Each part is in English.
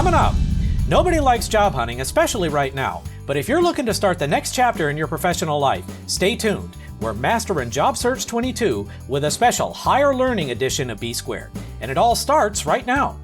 Coming up, nobody likes job hunting, especially right now. But if you're looking to start the next chapter in your professional life, stay tuned. We're mastering Job Search 22 with a special higher learning edition of B Squared. And it all starts right now.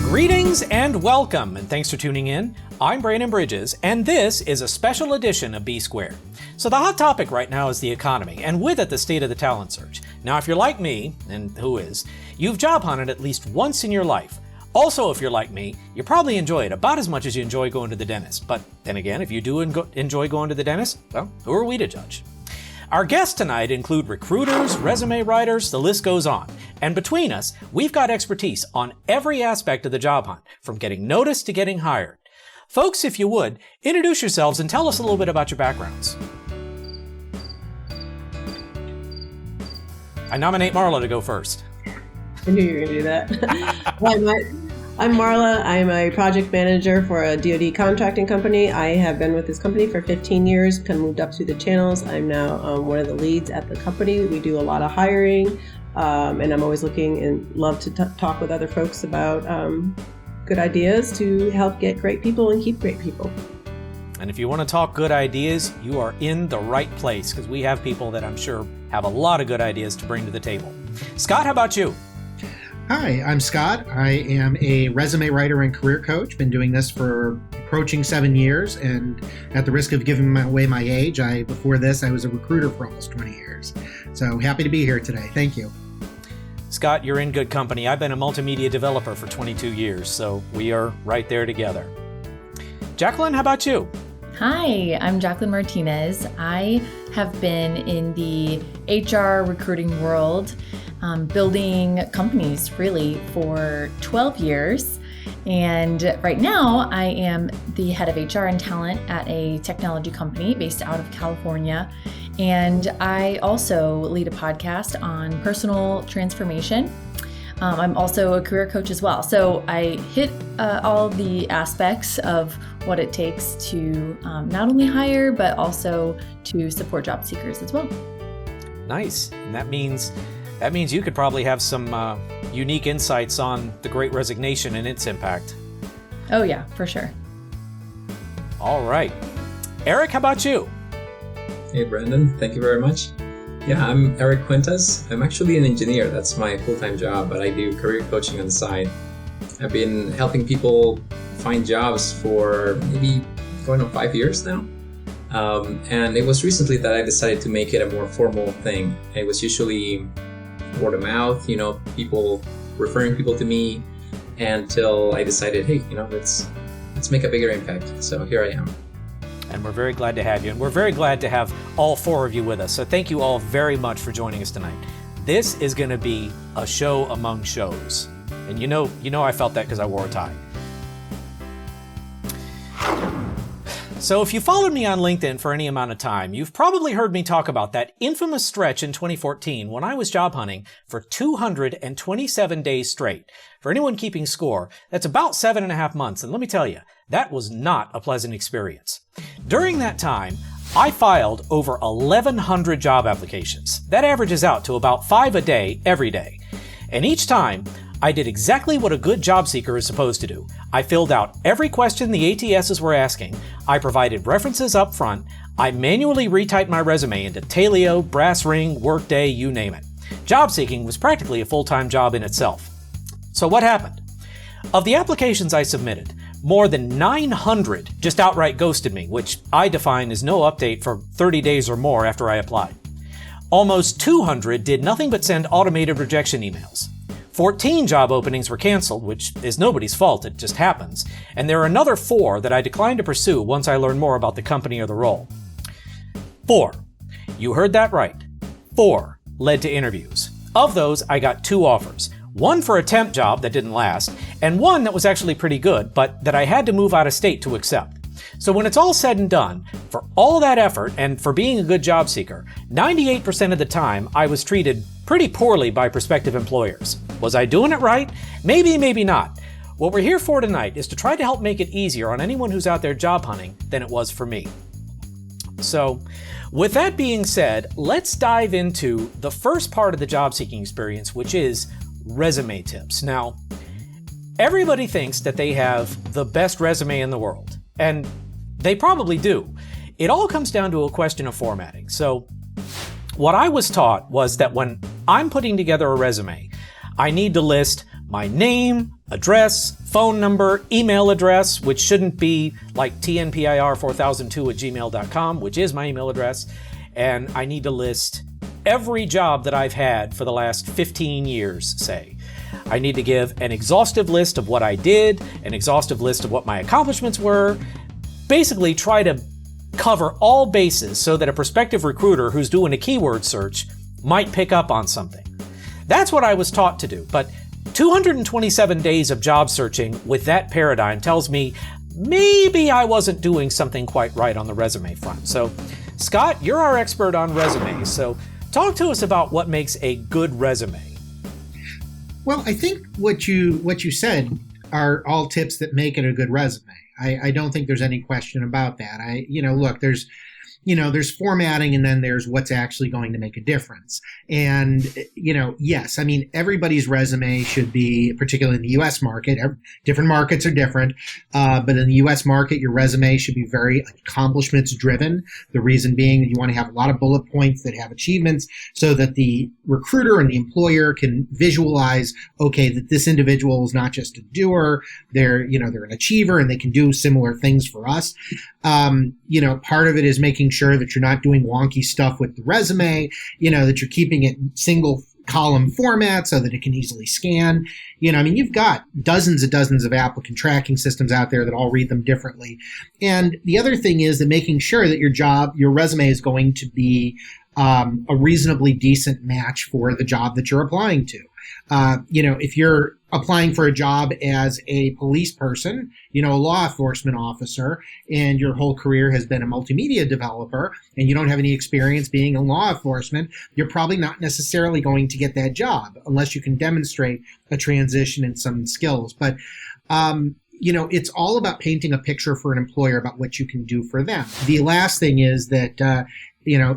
Greetings and welcome, and thanks for tuning in. I'm Brandon Bridges, and this is a special edition of B Squared. So the hot topic right now is the economy, and with it the state of the talent search. Now if you're like me, and who is, you've job hunted at least once in your life. Also, if you're like me, you probably enjoy it about as much as you enjoy going to the dentist. But then again, if you do enjoy going to the dentist, well, who are we to judge? Our guests tonight include recruiters, resume writers, the list goes on. And between us, we've got expertise on every aspect of the job hunt, from getting noticed to getting hired. Folks, if you would, introduce yourselves and tell us a little bit about your backgrounds. I nominate Marla to go first. I knew you were going to do that. I'm Marla. I'm a project manager for a DoD contracting company. I have been with this company for 15 years, kind of moved up through the channels. I'm now one of the leads at the company. We do a lot of hiring, and I'm always looking and love to talk with other folks about good ideas to help get great people and keep great people. And if you want to talk good ideas, you are in the right place, because we have people that I'm sure have a lot of good ideas to bring to the table. Scott, how about you? Hi, I'm Scott. I am a resume writer and career coach. Been doing this for approaching 7 years, and at the risk of giving away my age, before this I was a recruiter for almost 20 years. So happy to be here today. Thank you. Scott, you're in good company. I've been a multimedia developer for 22 years, so we are right there together. Jacqueline, how about you? Hi, I'm Jacqueline Martinez. I have been in the HR recruiting world, building companies really for 12 years. And right now I am the head of HR and talent at a technology company based out of California. And I also lead a podcast on personal transformation. I'm also a career coach as well. So I hit all the aspects of what it takes to not only hire, but also to support job seekers as well. Nice. And that means you could probably have some unique insights on the Great Resignation and its impact. Oh yeah, for sure. All right. Eric, how about you? Hey, Brandon. Thank you very much. Yeah, I'm Eric Quintas. I'm actually an engineer. That's my full-time job, but I do career coaching on the side. I've been helping people find jobs for maybe going on 5 years now. And it was recently that I decided to make it a more formal thing. It was usually word of mouth, people referring people to me, until I decided, hey, let's make a bigger impact. So here I am. And we're very glad to have you. And we're very glad to have all four of you with us. So thank you all very much for joining us tonight. This is going to be a show among shows. And you know I felt that because I wore a tie. So if you followed me on LinkedIn for any amount of time, you've probably heard me talk about that infamous stretch in 2014 when I was job hunting for 227 days straight. For anyone keeping score, that's about 7.5 months. And let me tell you, that was not a pleasant experience. During that time, I filed over 1,100 job applications. That averages out to about 5 a day every day. And each time, I did exactly what a good job seeker is supposed to do. I filled out every question the ATSs were asking. I provided references up front. I manually retyped my resume into Taleo, Brass Ring, Workday, you name it. Job seeking was practically a full-time job in itself. So what happened? Of the applications I submitted, more than 900 just outright ghosted me, which I define as no update for 30 days or more after I applied. Almost 200 did nothing but send automated rejection emails. 14 job openings were canceled, which is nobody's fault, it just happens. And there are another 4 that I declined to pursue once I learned more about the company or the role. 4. You heard that right. 4 led to interviews. Of those, I got 2 offers. One for a temp job that didn't last, and one that was actually pretty good, but that I had to move out of state to accept. So when it's all said and done, for all that effort and for being a good job seeker, 98% of the time I was treated pretty poorly by prospective employers. Was I doing it right? Maybe, maybe not. What we're here for tonight is to try to help make it easier on anyone who's out there job hunting than it was for me. So, with that being said, let's dive into the first part of the job seeking experience, which is resume tips. Now, everybody thinks that they have the best resume in the world, and they probably do. It all comes down to a question of formatting. So, what I was taught was that when I'm putting together a resume, I need to list my name, address, phone number, email address, which shouldn't be like tnpir4002@gmail.com, which is my email address, and I need to list every job that I've had for the last 15 years, say. I need to give an exhaustive list of what I did, an exhaustive list of what my accomplishments were, basically try to cover all bases so that a prospective recruiter who's doing a keyword search might pick up on something. That's what I was taught to do, but 227 days of job searching with that paradigm tells me maybe I wasn't doing something quite right on the resume front. So, Scott, you're our expert on resumes, so talk to us about what makes a good resume. Well, I think what you said are all tips that make it a good resume. I don't think there's any question about that. Look, there's formatting, and then there's what's actually going to make a difference. And, yes, I mean, everybody's resume should be, particularly in the U.S. market, different markets are different, but in the U.S. market, your resume should be very accomplishments driven. The reason being that you want to have a lot of bullet points that have achievements so that the recruiter and the employer can visualize, okay, that this individual is not just a doer, they're an achiever, and they can do similar things for us. Part of it is making sure that you're not doing wonky stuff with the resume, that you're keeping it in single column format so that it can easily scan. You've got dozens of applicant tracking systems out there that all read them differently. And the other thing is that making sure that your resume is going to be a reasonably decent match for the job that you're applying to. If you're applying for a job as a police person, a law enforcement officer, and your whole career has been a multimedia developer, and you don't have any experience being in law enforcement, you're probably not necessarily going to get that job unless you can demonstrate a transition in some skills. But it's all about painting a picture for an employer about what you can do for them. The last thing is that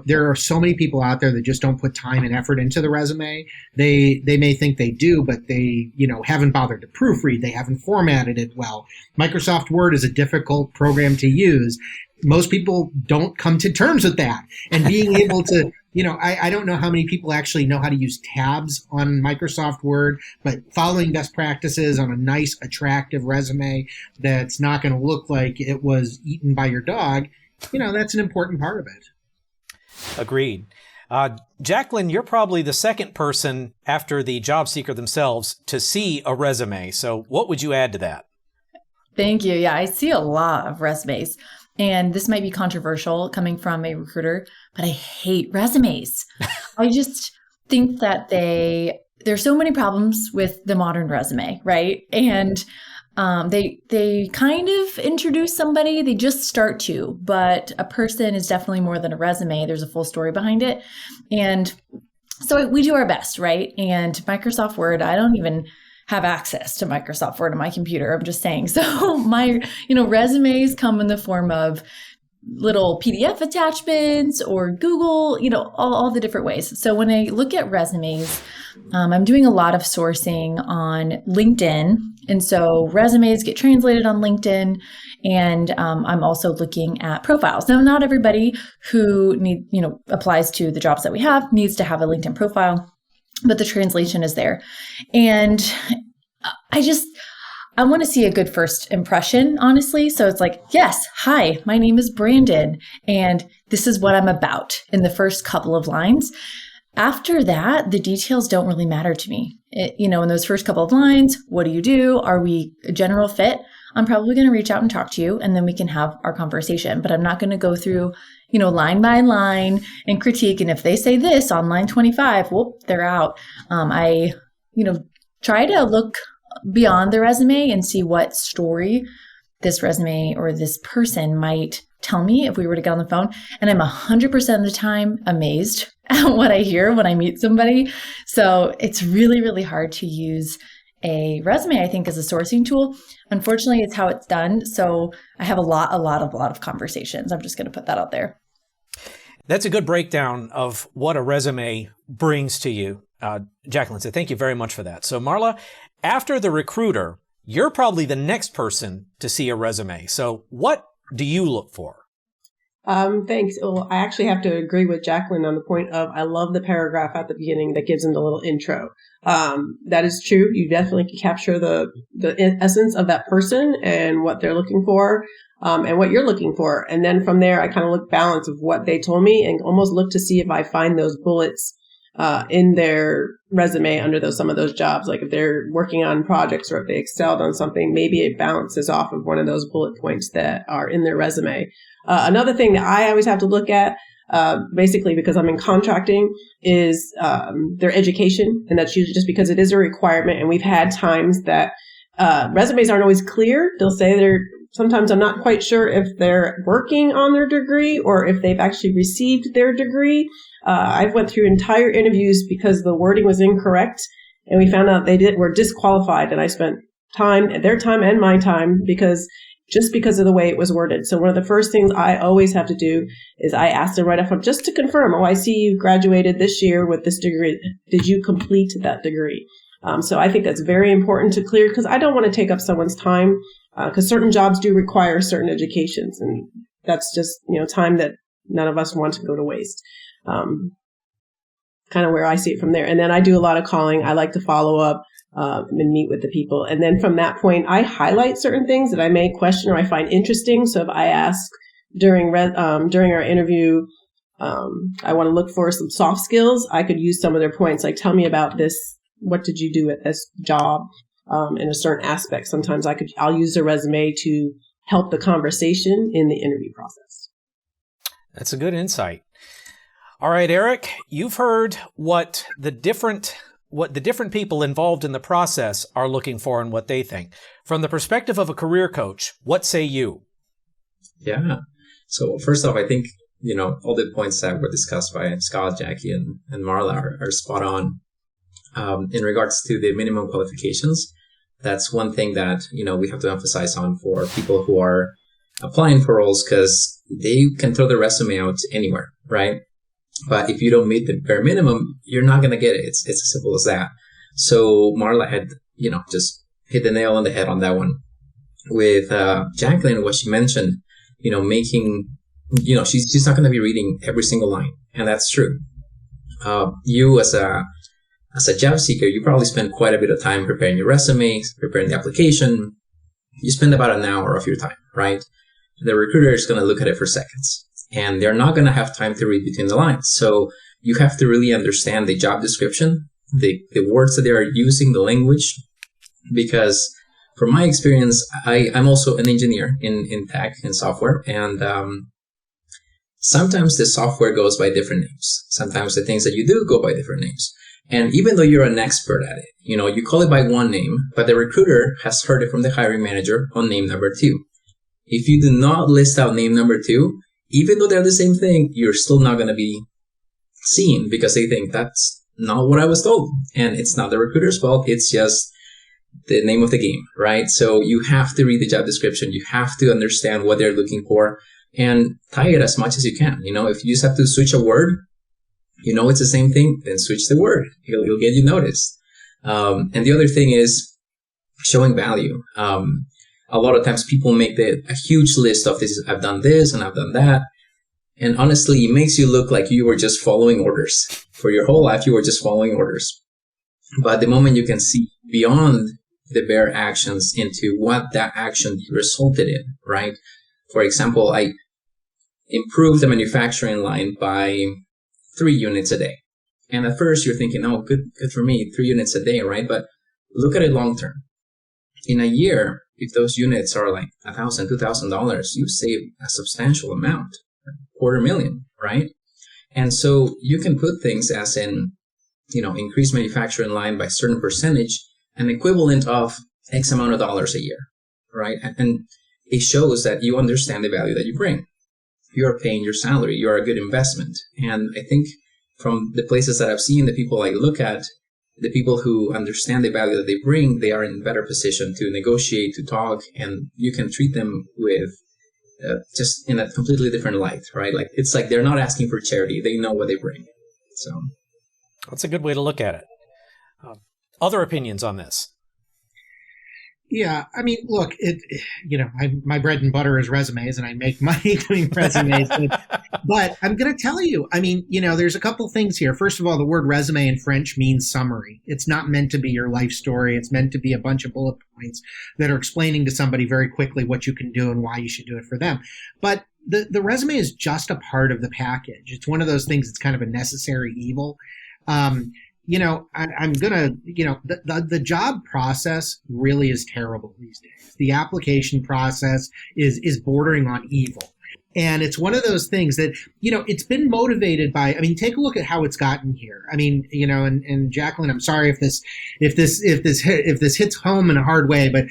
there are so many people out there that just don't put time and effort into the resume. They may think they do, but they, haven't bothered to proofread. They haven't formatted it well. Microsoft Word is a difficult program to use. Most people don't come to terms with that. And being able to, I don't know how many people actually know how to use tabs on Microsoft Word, but following best practices on a nice, attractive resume that's not going to look like it was eaten by your dog, that's an important part of it. Agreed. Jacqueline, you're probably the second person after the job seeker themselves to see a resume. So what would you add to that? Thank you. Yeah, I see a lot of resumes. And this might be controversial coming from a recruiter, but I hate resumes. I just think that there's so many problems with the modern resume, right? And they kind of introduce somebody, they just start to, but a person is definitely more than a resume. There's a full story behind it. And so we do our best, right? And Microsoft Word, I don't even have access to Microsoft Word on my computer. I'm just saying. So my, resumes come in the form of little PDF attachments or Google, all the different ways. So when I look at resumes, I'm doing a lot of sourcing on LinkedIn. And so resumes get translated on LinkedIn. And I'm also looking at profiles. Now, not everybody who applies to the jobs that we have needs to have a LinkedIn profile, but the translation is there. And I want to see a good first impression, honestly. So it's like, yes, hi, my name is Brandon, and this is what I'm about in the first couple of lines. After that, the details don't really matter to me. In those first couple of lines, what do you do? Are we a general fit? I'm probably going to reach out and talk to you, and then we can have our conversation. But I'm not going to go through, line by line and critique. And if they say this on line 25, whoop, they're out. I try to look beyond the resume and see what story this resume or this person might tell me if we were to get on the phone. And I'm 100% of the time amazed at what I hear when I meet somebody. So it's really, really hard to use a resume, I think, as a sourcing tool. Unfortunately, it's how it's done. So I have a lot of conversations. I'm just going to put that out there. That's a good breakdown of what a resume brings to you, Jacqueline. So thank you very much for that. So Marla, after the recruiter, you're probably the next person to see a resume. So what do you look for? Thanks. Well, I actually have to agree with Jacqueline on the point of I love the paragraph at the beginning that gives them the little intro. That is true. You definitely can capture the essence of that person and what they're looking for, and what you're looking for. And then from there, I kind of look balance of what they told me and almost look to see if I find those bullets in their resume under some of those jobs. Like if they're working on projects or if they excelled on something, maybe it balances off of one of those bullet points that are in their resume. Another thing that I always have to look at, basically because I'm in contracting, is their education. And that's usually just because it is a requirement. And we've had times that resumes aren't always clear. They'll say sometimes I'm not quite sure if they're working on their degree or if they've actually received their degree. I've went through entire interviews because the wording was incorrect, and we found out were disqualified. And I spent their time and my time because of the way it was worded. So one of the first things I always have to do is I ask them right up front just to confirm, I see you graduated this year with this degree. Did you complete that degree? So I think that's very important to clear because I don't want to take up someone's time because certain jobs do require certain educations. And that's just, time that none of us want to go to waste. Kind of where I see it from there. And then I do a lot of calling. I like to follow up and meet with the people. And then from that point, I highlight certain things that I may question or I find interesting. So if I ask during our interview, I want to look for some soft skills, I could use some of their points. Like, tell me about this. What did you do at this job in a certain aspect? Sometimes I'll use their resume to help the conversation in the interview process. That's a good insight. All right, Eric, you've heard what the different people involved in the process are looking for and what they think. From the perspective of a career coach, what say you? Yeah. So first off, I think, all the points that were discussed by Scott, Jackie, and Marla are spot on. In regards to the minimum qualifications, that's one thing that, we have to emphasize on for people who are applying for roles because they can throw their resume out anywhere, right? But if you don't meet the bare minimum, you're not going to get it. It's as simple as that. So Marla had, just hit the nail on the head on that one. With Jacqueline, what she mentioned, making, she's not going to be reading every single line. And that's true. You as a job seeker, you probably spend quite a bit of time preparing your resume, preparing the application. You spend about an hour of your time, right? The recruiter is going to look at it for seconds. And they're not going to have time to read between the lines. So you have to really understand the job description, the words that they are using, the language, because from my experience, I'm also an engineer in tech and software. And sometimes the software goes by different names. Sometimes the things that you do go by different names. And even though you're an expert at it, you call it by one name, but the recruiter has heard it from the hiring manager on name number 2. If you do not list out name number 2, even though they're the same thing, you're still not going to be seen because they think that's not what I was told. And it's not the recruiter's fault. It's just the name of the game, right? So you have to read the job description. You have to understand what they're looking for and tie it as much as you can. If you just have to switch a word, it's the same thing, then switch the word. It'll get you noticed. And the other thing is showing value. A lot of times people make a huge list of this. I've done this and I've done that. And honestly, it makes you look like you were just following orders. For your whole life, you were just following orders. But the moment you can see beyond the bare actions into what that action resulted in, right? For example, I improved the manufacturing line by 3 units a day. And at first you're thinking, oh, good for me, 3 units a day, right? But look at it long term. In a year, if those units are like $1,000, $2,000, you save a substantial amount, $250,000, right? And so you can put things as in, increase manufacturing line by a certain percentage, an equivalent of X amount of dollars a year, right? And it shows that you understand the value that you bring. You're paying your salary. You're a good investment. And I think from the places that I've seen, the people I look at, the people who understand the value that they bring, they are in a better position to negotiate, to talk, and you can treat them with just in a completely different light, right? Like it's like they're not asking for charity; they know what they bring. So that's a good way to look at it. Other opinions on this? Yeah, I mean, look, my bread and butter is resumes, and I make money doing resumes. But I'm going to tell you, I mean, there's a couple things here. First of all, the word resume in French means summary. It's not meant to be your life story. It's meant to be a bunch of bullet points that are explaining to somebody very quickly what you can do and why you should do it for them. But the resume is just a part of the package. It's one of those things that's kind of a necessary evil. I'm gonna, the job process really is terrible these days. The application process is bordering on evil. And it's one of those things that, it's been motivated by, I mean, take a look at how it's gotten here. I mean, and Jacqueline, I'm sorry if this hits home in a hard way, but,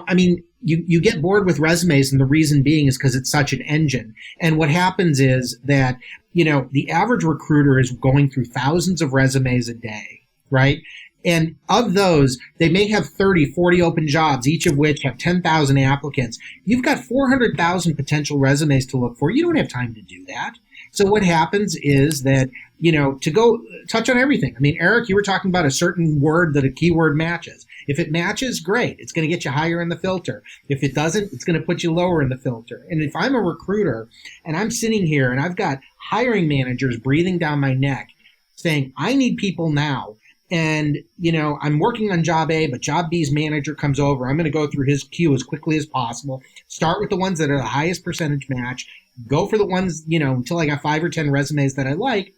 I mean, you get bored with resumes, and the reason being is because it's such an engine. And what happens is that, the average recruiter is going through thousands of resumes a day, right? And of those, they may have 30, 40 open jobs, each of which have 10,000 applicants. You've got 400,000 potential resumes to look for. You don't have time to do that. So what happens is that, to go touch on everything. I mean, Eric, you were talking about a certain word that a keyword matches. If it matches, great. It's going to get you higher in the filter. If it doesn't, it's going to put you lower in the filter. And if I'm a recruiter and I'm sitting here and I've got hiring managers breathing down my neck saying, I need people now. And, I'm working on job A, but job B's manager comes over. I'm going to go through his queue as quickly as possible. Start with the ones that are the highest percentage match. Go for the ones, until I got 5 or 10 resumes that I like.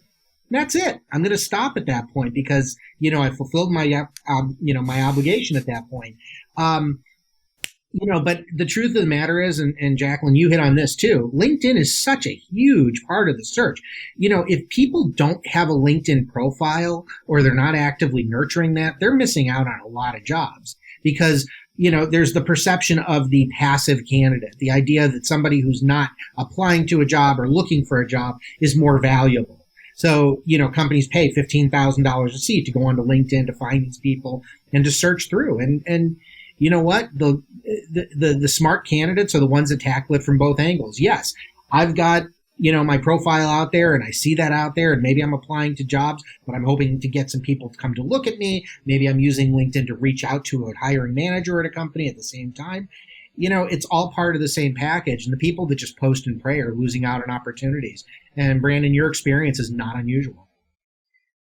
That's it. I'm going to stop at that point because, I fulfilled my, my obligation at that point. But the truth of the matter is, and Jacqueline, you hit on this too, LinkedIn is such a huge part of the search. If people don't have a LinkedIn profile or they're not actively nurturing that, they're missing out on a lot of jobs because, there's the perception of the passive candidate, the idea that somebody who's not applying to a job or looking for a job is more valuable. So, companies pay $15,000 a seat to go onto LinkedIn to find these people and to search through. And you know what? The smart candidates are the ones that tackle it from both angles. Yes, I've got, my profile out there and I see that out there and maybe I'm applying to jobs, but I'm hoping to get some people to come to look at me. Maybe I'm using LinkedIn to reach out to a hiring manager at a company at the same time. It's all part of the same package. And the people that just post and pray are losing out on opportunities. And Brandon, your experience is not unusual.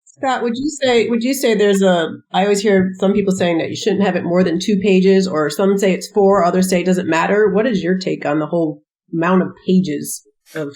Scott, would you say I always hear some people saying that you shouldn't have it more than 2 pages, or some say it's 4, others say it doesn't matter. What is your take on the whole amount of pages?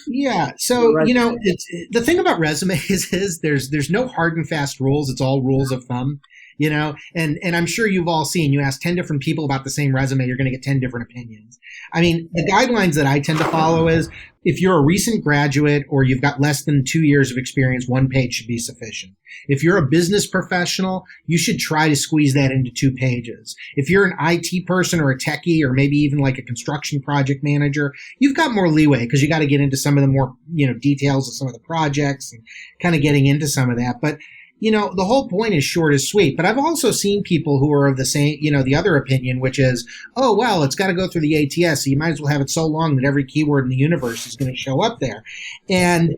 Yeah. So, the thing about resumes is there's no hard and fast rules. It's all rules of thumb, and I'm sure you've all seen, you ask 10 different people about the same resume, you're going to get 10 different opinions. I mean, the guidelines that I tend to follow is if you're a recent graduate or you've got less than 2 years of experience, 1 page should be sufficient. If you're a business professional, you should try to squeeze that into 2 pages. If you're an IT person or a techie or maybe even like a construction project manager, you've got more leeway because you got to get into some of the more, details of some of the projects and kind of getting into some of that. But the whole point is short is sweet. But I've also seen people who are of the same, the other opinion, which is, oh, well, it's got to go through the ATS. So you might as well have it so long that every keyword in the universe is going to show up there. And,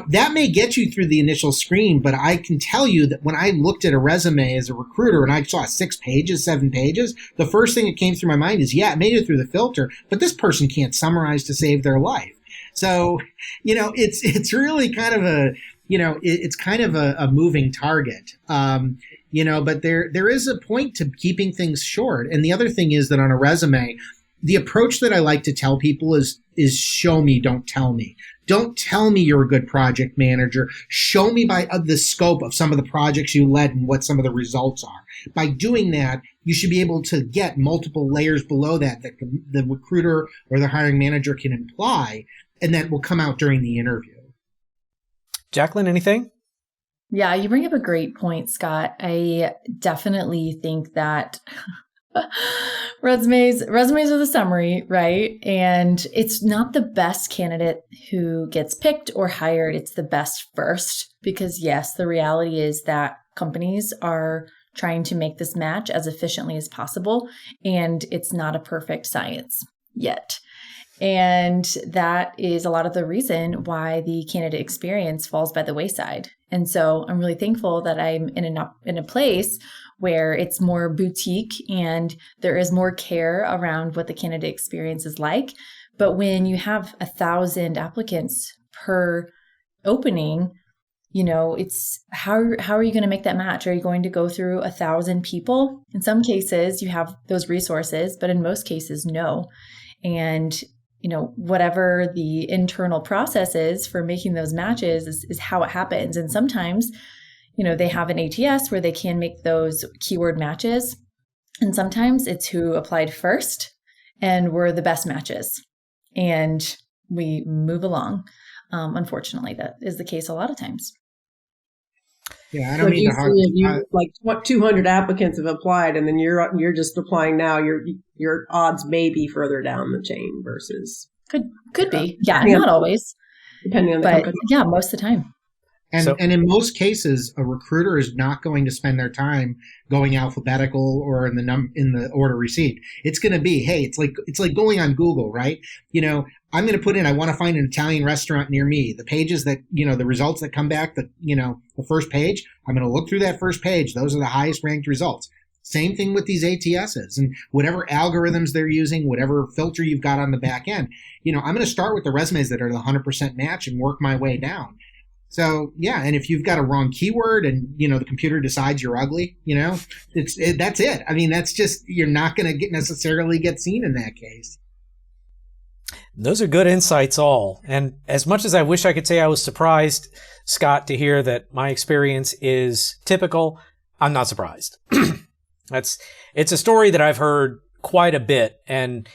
that may get you through the initial screen, but I can tell you that when I looked at a resume as a recruiter and I saw 6 pages, 7 pages, the first thing that came through my mind is, yeah, it made it through the filter, but this person can't summarize to save their life. So, it's really kind of it's kind of a moving target. But there is a point to keeping things short. And the other thing is that on a resume, the approach that I like to tell people is show me, don't tell me. Don't tell me you're a good project manager. Show me by the scope of some of the projects you led and what some of the results are. By doing that, you should be able to get multiple layers below that the recruiter or the hiring manager can imply, and that will come out during the interview. Jacqueline, anything? Yeah, you bring up a great point, Scott. I definitely think that resumes are the summary, right? And it's not the best candidate who gets picked or hired. It's the best first, because yes, the reality is that companies are trying to make this match as efficiently as possible, and it's not a perfect science yet. And that is a lot of the reason why the candidate experience falls by the wayside. And so I'm really thankful that I'm in a place where it's more boutique and there is more care around what the candidate experience is like. But when you have 1,000 applicants per opening, it's how are you going to make that match? Are you going to go through 1,000 people? In some cases, you have those resources, but in most cases, no. And whatever the internal process is for making those matches is how it happens. And sometimes, they have an ATS where they can make those keyword matches. And sometimes it's who applied first and were the best matches. And we move along. Unfortunately, that is the case a lot of times. Yeah, I don't mean to hard. Like 200 applicants have applied, and then you're just applying now. Your odds may be further down the chain versus could be. Yeah, not always, depending on the company. Yeah, most of the time. And in most cases, a recruiter is not going to spend their time going alphabetical or in the order received. It's going to be, hey, it's like going on Google, right? I'm going to put in, I want to find an Italian restaurant near me. The pages that, the results that come back, the first page, I'm going to look through that first page. Those are the highest ranked results. Same thing with these ATSs and whatever algorithms they're using, whatever filter you've got on the back end. I'm going to start with the resumes that are the 100% match and work my way down. So, yeah, and if you've got a wrong keyword and, the computer decides you're ugly, that's it. I mean, that's just, you're not going to necessarily get seen in that case. Those are good insights all. And as much as I wish I could say I was surprised, Scott, to hear that my experience is typical, I'm not surprised. It's a story that I've heard quite a bit. And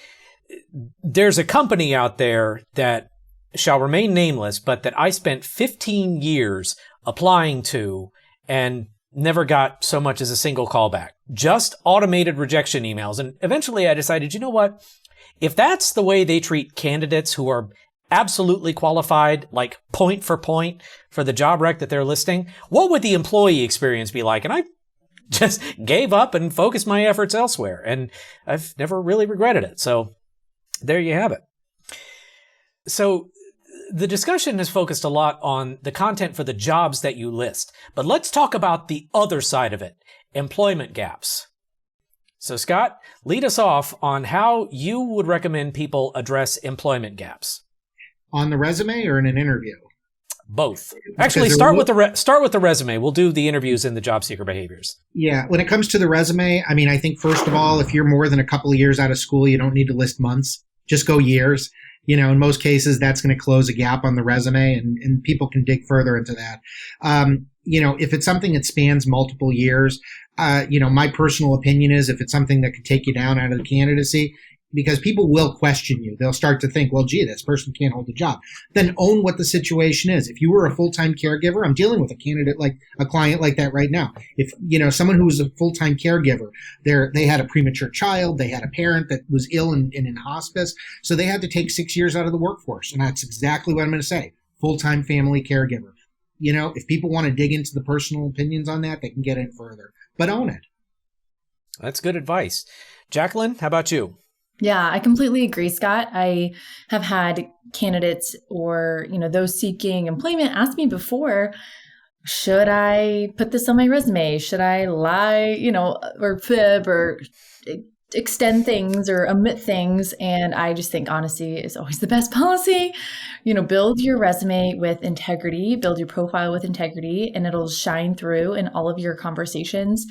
there's a company out there that shall remain nameless, but that I spent 15 years applying to and never got so much as a single callback. Just automated rejection emails. And eventually I decided, you know what? If that's the way they treat candidates who are absolutely qualified, like point for the job rec that they're listing, what would the employee experience be like? And I just gave up and focused my efforts elsewhere. And I've never really regretted it. So there you have it. So the discussion has focused a lot on the content for the jobs that you list, but let's talk about the other side of it, employment gaps. So Scott, lead us off on how you would recommend people address employment gaps. On the resume or in an interview? Both. Actually, start with the resume. We'll do the interviews and the job seeker behaviors. Yeah. When it comes to the resume, I mean, I think first of all, if you're more than a couple of years out of school, you don't need to list months. Just go years. In most cases, that's going to close a gap on the resume and people can dig further into that. If it's something that spans multiple years, my personal opinion is if it's something that could take you down out of the candidacy, because people will question you. They'll start to think, well, gee, this person can't hold a job. Then own what the situation is. If you were a full-time caregiver, I'm dealing with a candidate like a client like that right now. If, someone who was a full-time caregiver, they had a premature child, they had a parent that was ill and in hospice, so they had to take 6 years out of the workforce. And that's exactly what I'm going to say. Full-time family caregiver. If people want to dig into the personal opinions on that, they can get in further, but own it. That's good advice. Jacqueline, how about you? Yeah, I completely agree, Scott. I have had candidates or, those seeking employment ask me before, should I put this on my resume? Should I lie, or fib or extend things or omit things? And I just think honesty is always the best policy. Build your resume with integrity, build your profile with integrity, and it'll shine through in all of your conversations,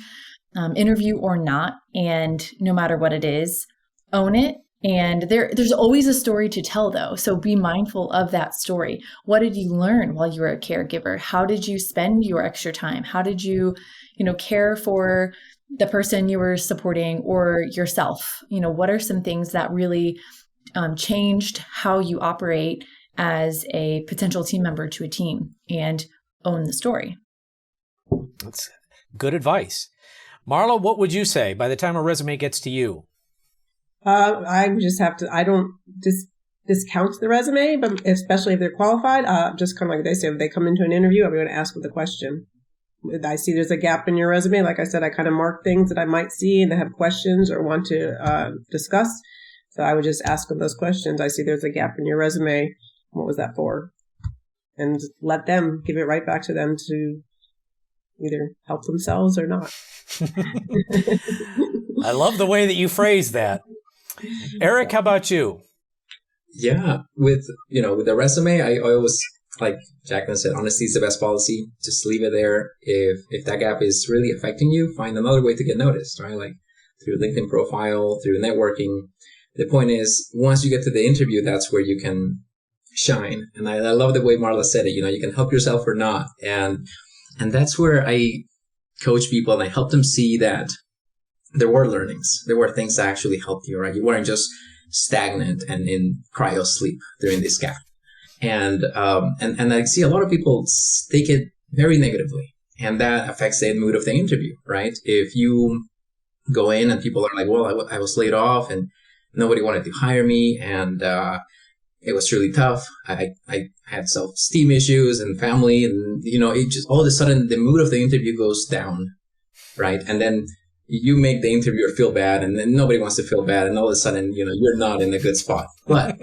interview or not. And no matter what it is, own it. And there's always a story to tell, though. So be mindful of that story. What did you learn while you were a caregiver? How did you spend your extra time? How did you, care for the person you were supporting or yourself? What are some things that really changed how you operate as a potential team member to a team? And own the story. That's good advice. Marla, what would you say by the time a resume gets to you? I just have to, I don't discount the resume, but especially if they're qualified, just kind of like they say, if they come into an interview, I'm going to ask with a question. I see there's a gap in your resume. Like I said, I kind of mark things that I might see and I have questions or want to discuss. So I would just ask them those questions. I see there's a gap in your resume. What was that for? And let them give it right back to them to either help themselves or not. I love the way that you phrase that. Eric, how about you? Yeah, with the resume, I always, like Jacqueline said, honesty is the best policy. Just leave it there. If that gap is really affecting you, find another way to get noticed, right? Like through LinkedIn profile, through networking. The point is, once you get to the interview, that's where you can shine. And I love the way Marla said it. You can help yourself or not, and that's where I coach people and I help them see that there were learnings, there were things that actually helped you, right? You weren't just stagnant and in cryo sleep during this gap. And I see a lot of people take it very negatively, and that affects the mood of the interview, right? If you go in and people are like, well, I was laid off and nobody wanted to hire me, and it was really tough. I had self-esteem issues and family, and it just all of a sudden the mood of the interview goes down, right? And then you make the interviewer feel bad, and then nobody wants to feel bad, and all of a sudden you're not in a good spot. But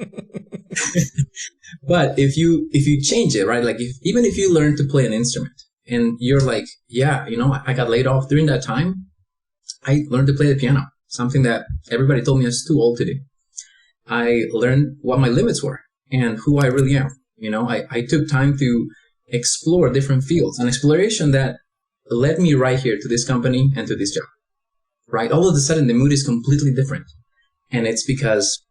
but if you change it, right? Like even if you learn to play an instrument and you're like, yeah, I got laid off during that time, I learned to play the piano, something that everybody told me I was too old to do. I learned what my limits were and who I really am. I took time to explore different fields, an exploration that led me right here to this company and to this job, right? All of a sudden the mood is completely different. And it's because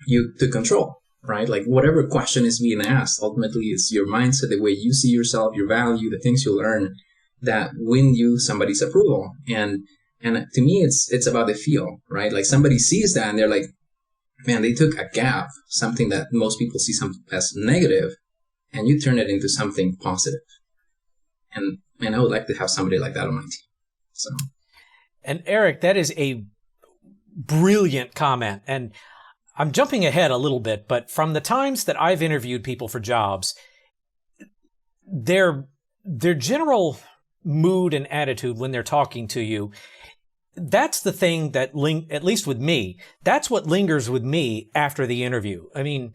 you took control, right? Like whatever question is being asked, ultimately it's your mindset, the way you see yourself, your value, the things you learn that win you somebody's approval. And to me, it's about the feel, right? Like somebody sees that and they're like, man, they took a gap, something that most people see as negative, and you turn it into something positive. And I would like to have somebody like that on my team. So. And Eric, that is a brilliant comment. And I'm jumping ahead a little bit, but from the times that I've interviewed people for jobs, their general mood and attitude when they're talking to you, that's the thing that, at least with me, that's what lingers with me after the interview. I mean,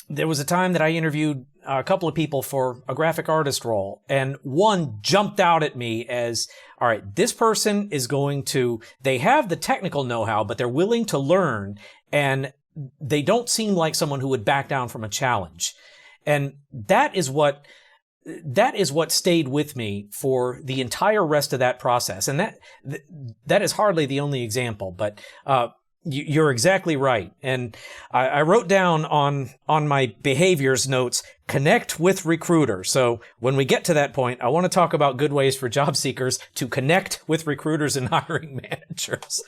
there was a time that I interviewed a couple of people for a graphic artist role, and one jumped out at me as, all right, this person is they have the technical know-how, but they're willing to learn, and they don't seem like someone who would back down from a challenge. And that is what stayed with me for the entire rest of that process. And that is hardly the only example, but you're exactly right. And I wrote down on my behaviors notes, connect with recruiter. So when we get to that point, I want to talk about good ways for job seekers to connect with recruiters and hiring managers.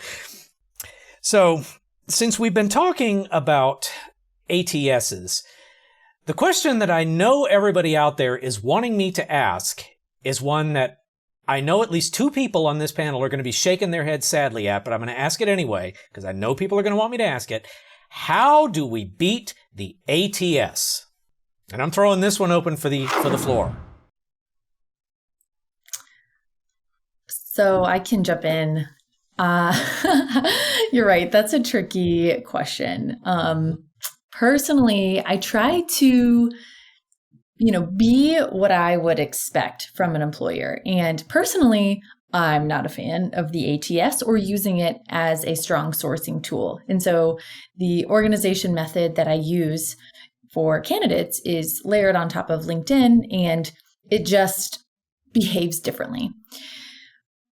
So since we've been talking about ATSs, the question that I know everybody out there is wanting me to ask is one that I know at least two people on this panel are going to be shaking their heads sadly at, but I'm going to ask it anyway because I know people are going to want me to ask it. How do we beat the ATS? And I'm throwing this one open for the floor. So I can jump in. You're right. That's a tricky question. Personally, I try to, be what I would expect from an employer. And personally, I'm not a fan of the ATS or using it as a strong sourcing tool. And so the organization method that I use for candidates is layered on top of LinkedIn, and it just behaves differently.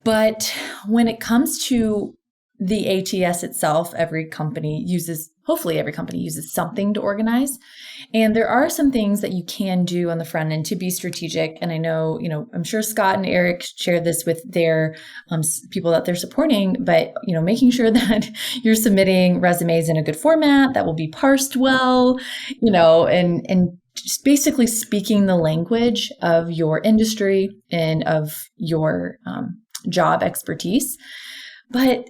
But when it comes to the ATS itself, hopefully every company uses something to organize. And there are some things that you can do on the front end to be strategic. And I know, I'm sure Scott and Eric shared this with their people that they're supporting, but, making sure that you're submitting resumes in a good format that will be parsed well, and just basically speaking the language of your industry and of your job expertise. But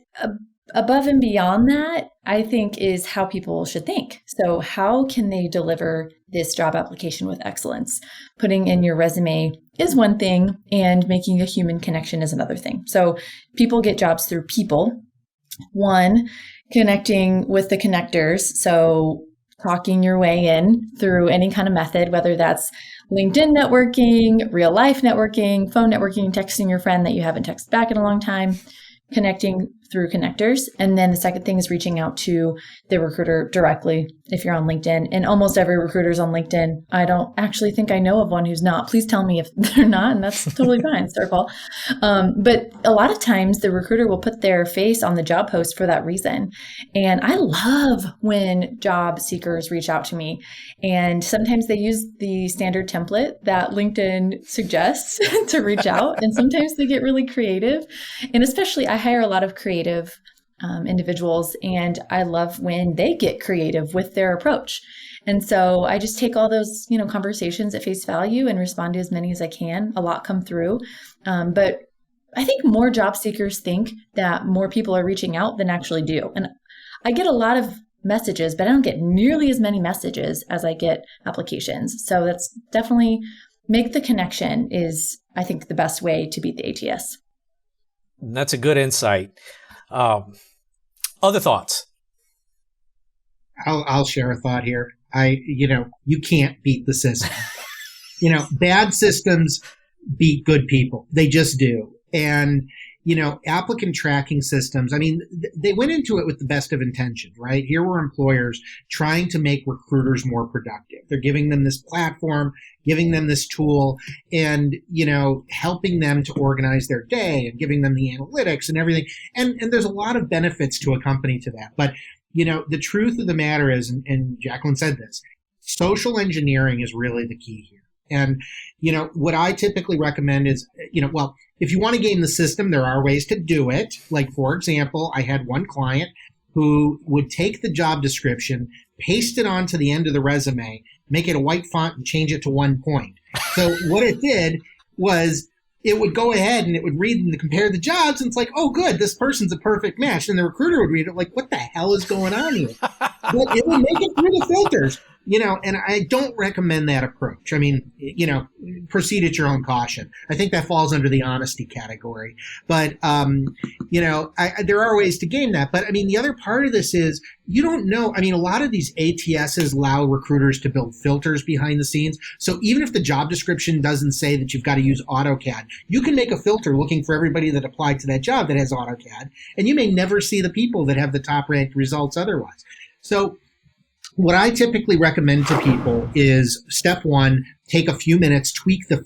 above and beyond that, I think is how people should think. So how can they deliver this job application with excellence? Putting in your resume is one thing, and making a human connection is another thing. So people get jobs through people. One, connecting with the connectors. So talking your way in through any kind of method, whether that's LinkedIn networking, real life networking, phone networking, texting your friend that you haven't texted back in a long time, connecting through connectors. And then the second thing is reaching out to the recruiter directly if you're on LinkedIn. And almost every recruiter is on LinkedIn. I don't actually think I know of one who's not. Please tell me if they're not, and that's totally fine. It's their fault. But a lot of times the recruiter will put their face on the job post for that reason. And I love when job seekers reach out to me. And sometimes they use the standard template that LinkedIn suggests to reach out. And sometimes they get really creative. And especially I hire a lot of creative individuals, and I love when they get creative with their approach. And so I just take all those, conversations at face value and respond to as many as I can. A lot come through. But I think more job seekers think that more people are reaching out than actually do. And I get a lot of messages, but I don't get nearly as many messages as I get applications. So that's definitely make the connection is, I think, the best way to beat the ATS. That's a good insight. Other thoughts? I'll share a thought here. You can't beat the system. Bad systems beat good people. They just do. And, applicant tracking systems, they went into it with the best of intentions, right? Here were employers trying to make recruiters more productive. They're giving them this platform, giving them this tool, and, helping them to organize their day and giving them the analytics and everything. And there's a lot of benefits to a company to that. But, the truth of the matter is, and Jacqueline said this, social engineering is really the key here. And, what I typically recommend is, if you want to game the system, there are ways to do it. Like, for example, I had one client who would take the job description, paste it onto the end of the resume, make it a white font and change it to 1 point. So what it did was it would go ahead and it would read and compare the jobs. And it's like, oh, good, this person's a perfect match. And the recruiter would read it like, what the hell is going on here? But it would make it through the filters. And I don't recommend that approach. Proceed at your own caution. I think that falls under the honesty category. But, there are ways to game that. But, the other part of this is you don't know. A lot of these ATSs allow recruiters to build filters behind the scenes. So even if the job description doesn't say that you've got to use AutoCAD, you can make a filter looking for everybody that applied to that job that has AutoCAD. And you may never see the people that have the top ranked results otherwise. So what I typically recommend to people is step one, take a few minutes, tweak the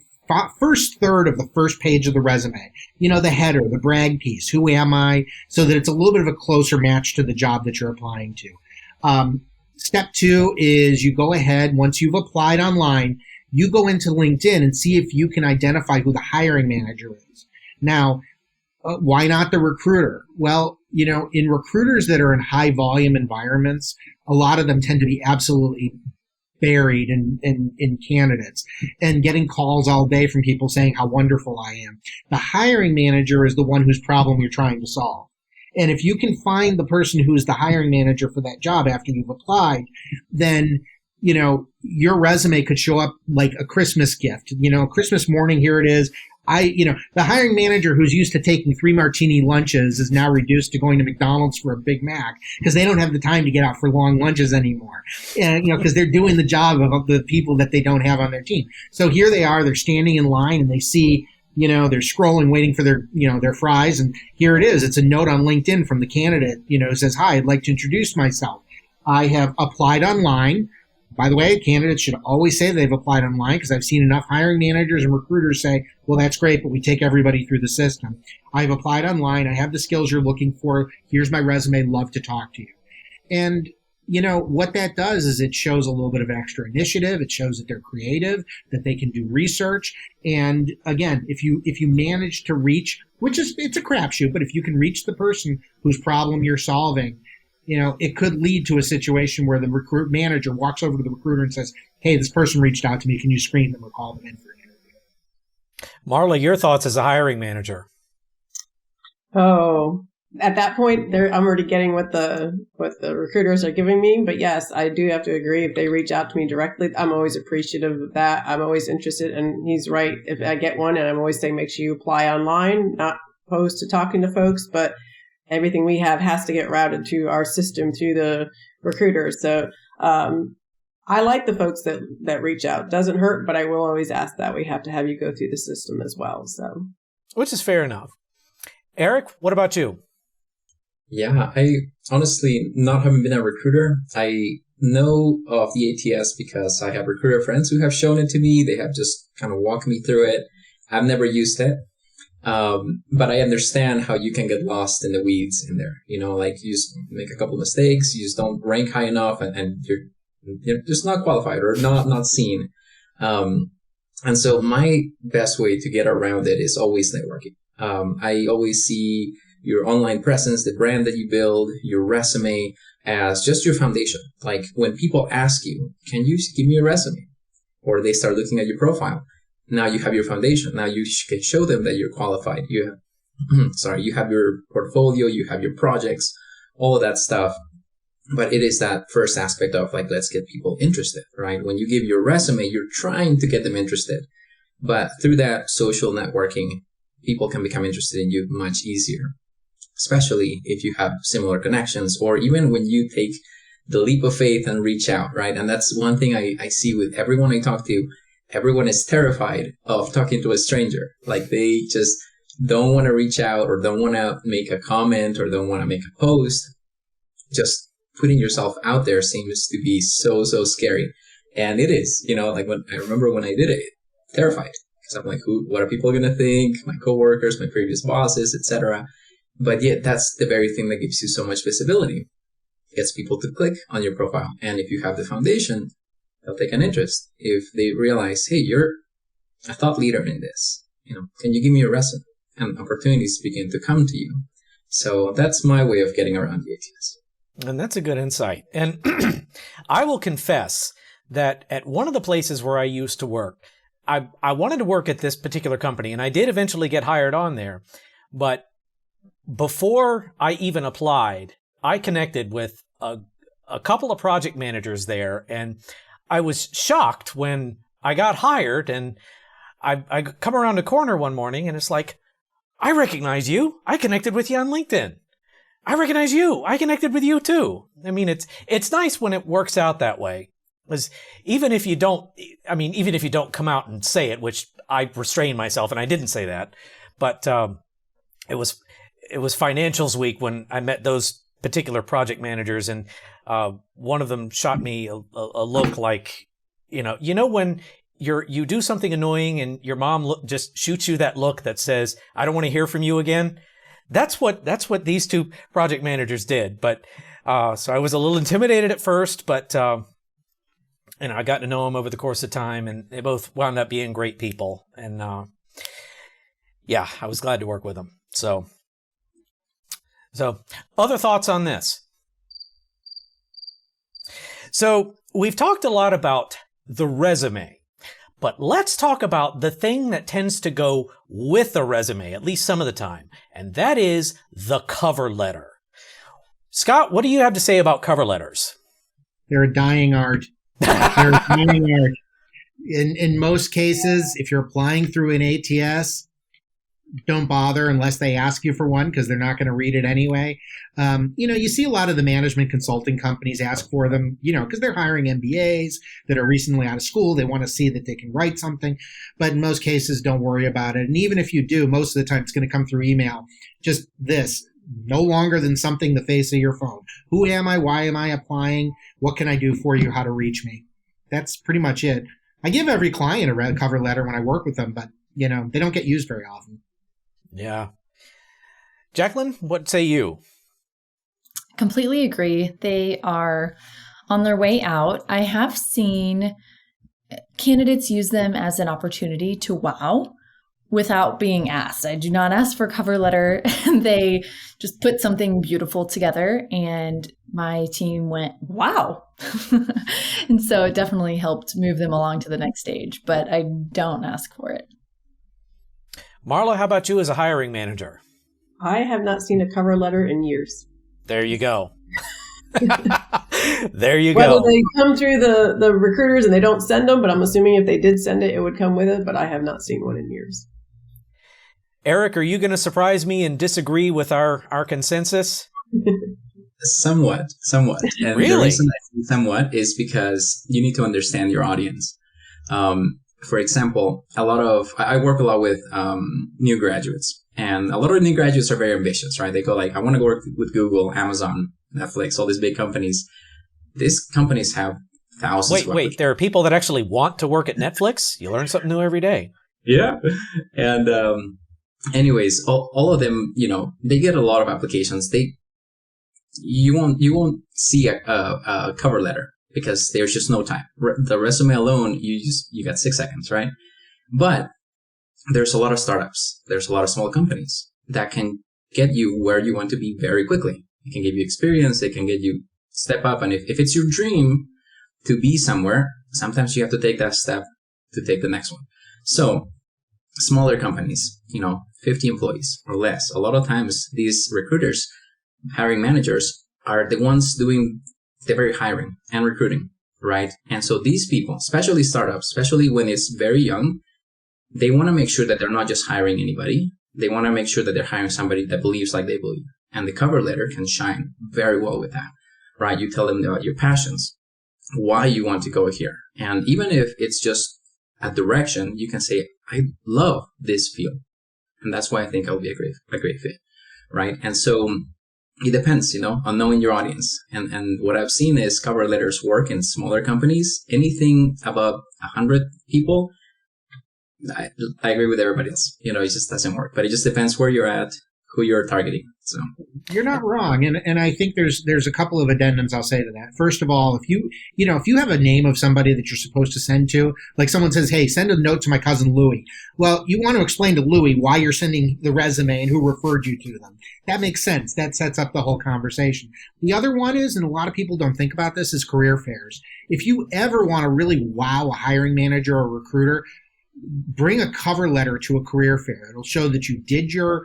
first third of the first page of the resume. The header, the brag piece, who am I, so that it's a little bit of a closer match to the job that you're applying to. Step two is you go ahead, once you've applied online, you go into LinkedIn and see if you can identify who the hiring manager is. Now, why not the recruiter? Well, in recruiters that are in high volume environments, a lot of them tend to be absolutely buried in candidates and getting calls all day from people saying how wonderful I am. The hiring manager is the one whose problem you're trying to solve. And if you can find the person who's the hiring manager for that job after you've applied, then your resume could show up like a Christmas gift. Christmas morning, here it is. The hiring manager who's used to taking 3 martini lunches is now reduced to going to McDonald's for a Big Mac because they don't have the time to get out for long lunches anymore. And, because they're doing the job of the people that they don't have on their team. So here they are, they're standing in line and they see, they're scrolling, waiting for their fries. And here it is. It's a note on LinkedIn from the candidate, who says, hi, I'd like to introduce myself. I have applied online. By the way, candidates should always say they've applied online because I've seen enough hiring managers and recruiters say, well, that's great, but we take everybody through the system. I've applied online. I have the skills you're looking for. Here's my resume. Love to talk to you. And, what that does is it shows a little bit of extra initiative. It shows that they're creative, that they can do research. And again, if you manage to reach, it's a crapshoot, but if you can reach the person whose problem you're solving, it could lead to a situation where the recruit manager walks over to the recruiter and says, hey, this person reached out to me. Can you screen them or call them in for an interview? Marla, your thoughts as a hiring manager? Oh, at that point, I'm already getting what the recruiters are giving me. But yes, I do have to agree. If they reach out to me directly, I'm always appreciative of that. I'm always interested. And he's right. If I get one, and I'm always saying, make sure you apply online, not opposed to talking to folks. But everything we have has to get routed to our system through the recruiters. So I like the folks that reach out. Doesn't hurt, but I will always ask that we have to have you go through the system as well. So, which is fair enough. Eric, what about you? Yeah, I honestly, not having been a recruiter, I know of the ATS because I have recruiter friends who have shown it to me. They have just kind of walked me through it. I've never used it. But I understand how you can get lost in the weeds in there. Like you just make a couple mistakes, you just don't rank high enough, and you're just not qualified or not seen. And so my best way to get around it is always networking. I always see your online presence, the brand that you build, your resume as just your foundation. Like when people ask you, can you give me a resume? Or they start looking at your profile. Now you have your foundation. Now you can show them that you're qualified. You have your portfolio, you have your projects, all of that stuff. But it is that first aspect of like, let's get people interested, right? When you give your resume, you're trying to get them interested. But through that social networking, people can become interested in you much easier, especially if you have similar connections, or even when you take the leap of faith and reach out, right? And that's one thing I see with everyone I talk to. Everyone is terrified of talking to a stranger. Like they just don't want to reach out or don't want to make a comment or don't want to make a post. Just putting yourself out there seems to be so scary. And it is, like I remember when I did it, terrified. Because I'm like, what are people going to think? My coworkers, my previous bosses, etc. But yet that's the very thing that gives you so much visibility. It gets people to click on your profile. And if you have the foundation, they'll take an interest. If they realize, hey, you're a thought leader in this, can you give me a resume? And opportunities begin to come to you. So that's my way of getting around the ATS. And that's a good insight. And I will confess that at one of the places where I used to work, I wanted to work at this particular company, and I did eventually get hired on there. But before I even applied, I connected with a couple of project managers there, and I was shocked when I got hired, and I come around the corner one morning, and it's like, I recognize you. I connected with you on LinkedIn. I recognize you. I connected with you too. I mean, it's nice when it works out that way. Because even if you don't come out and say it, which I restrained myself and I didn't say that, but it was financials week when I met those particular project managers, and one of them shot me a look like, when you do something annoying and your mom just shoots you that look that says, I don't want to hear from you again. That's what these two project managers did. But so I was a little intimidated at first, but I got to know them over the course of time, and they both wound up being great people. And I was glad to work with them. So other thoughts on this? So we've talked a lot about the resume, but let's talk about the thing that tends to go with a resume, at least some of the time, and that is the cover letter. Scott, what do you have to say about cover letters? They're a dying art. They're a dying art. In most cases, if you're applying through an ATS, don't bother unless they ask you for one, because they're not going to read it anyway. You see a lot of the management consulting companies ask for them, because they're hiring MBAs that are recently out of school. They want to see that they can write something. But in most cases, don't worry about it. And even if you do, most of the time it's going to come through email. Just this, no longer than something the face of your phone. Who am I? Why am I applying? What can I do for you? How to reach me? That's pretty much it. I give every client a red cover letter when I work with them, but, they don't get used very often. Yeah. Jacqueline, what say you? Completely agree. They are on their way out. I have seen candidates use them as an opportunity to wow without being asked. I do not ask for a cover letter. They just put something beautiful together, and my team went, wow. And so it definitely helped move them along to the next stage, but I don't ask for it. Marla, how about you as a hiring manager? I have not seen a cover letter in years. There you go. There you Whether go. they come through the recruiters and they don't send them, but I'm assuming if they did send it, it would come with it, but I have not seen one in years. Eric, are you going to surprise me and disagree with our consensus? Somewhat. And Really? the reason I say somewhat is because you need to understand your audience. For example, I work a lot with new graduates, and a lot of new graduates are very ambitious, right? They go like, I want to go work with Google, Amazon, Netflix, all these big companies. These companies have thousands. Wait, there are people that actually want to work at Netflix? You learn something new every day. Yeah. And anyways, all of them, they get a lot of applications. You won't see a cover letter because there's just no time. The resume alone, you got 6 seconds, right? But there's a lot of startups. There's a lot of small companies that can get you where you want to be very quickly. It can give you experience. It can get you step up. And if it's your dream to be somewhere, sometimes you have to take that step to take the next one. So smaller companies, 50 employees or less. A lot of times these recruiters, hiring managers, are the ones doing the very hiring and recruiting, right? And so these people, especially startups, especially when it's very young, they want to make sure that they're not just hiring anybody. They want to make sure that they're hiring somebody that believes like they believe. And the cover letter can shine very well with that, right? You tell them about your passions, why you want to go here. And even if it's just a direction, you can say, I love this field. And that's why I think I'll be a great fit, right? And so it depends, on knowing your audience. And what I've seen is cover letters work in smaller companies. Anything above 100 people, I agree with everybody else. It just doesn't work. But it just depends where you're at, who you're targeting. So you're not wrong, and I think there's a couple of addendums I'll say to that. First of all, if you have a name of somebody that you're supposed to send to, like someone says, hey, send a note to my cousin Louie. Well, you want to explain to Louie why you're sending the resume and who referred you to them. That makes sense. That sets up the whole conversation. The other one is, and a lot of people don't think about this, is career fairs. If you ever want to really wow a hiring manager or recruiter, bring a cover letter to a career fair. It'll show that you did your,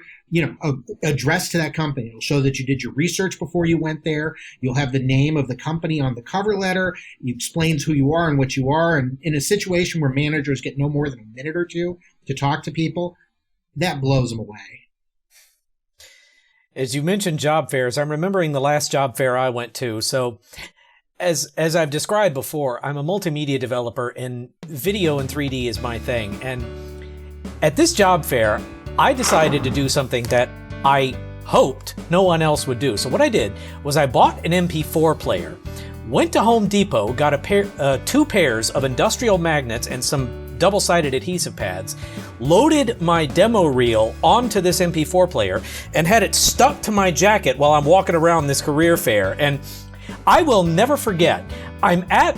address to that company. It'll show that you did your research before you went there. You'll have the name of the company on the cover letter. It explains who you are and what you are. And in a situation where managers get no more than a minute or two to talk to people, that blows them away. As you mentioned job fairs, I'm remembering the last job fair I went to. So as I've described before, I'm a multimedia developer and video and 3D is my thing. And at this job fair, I decided to do something that I hoped no one else would do. So what I did was I bought an MP4 player, went to Home Depot, got two pairs of industrial magnets and some double-sided adhesive pads, loaded my demo reel onto this MP4 player, and had it stuck to my jacket while I'm walking around this career fair. And I will never forget, I'm at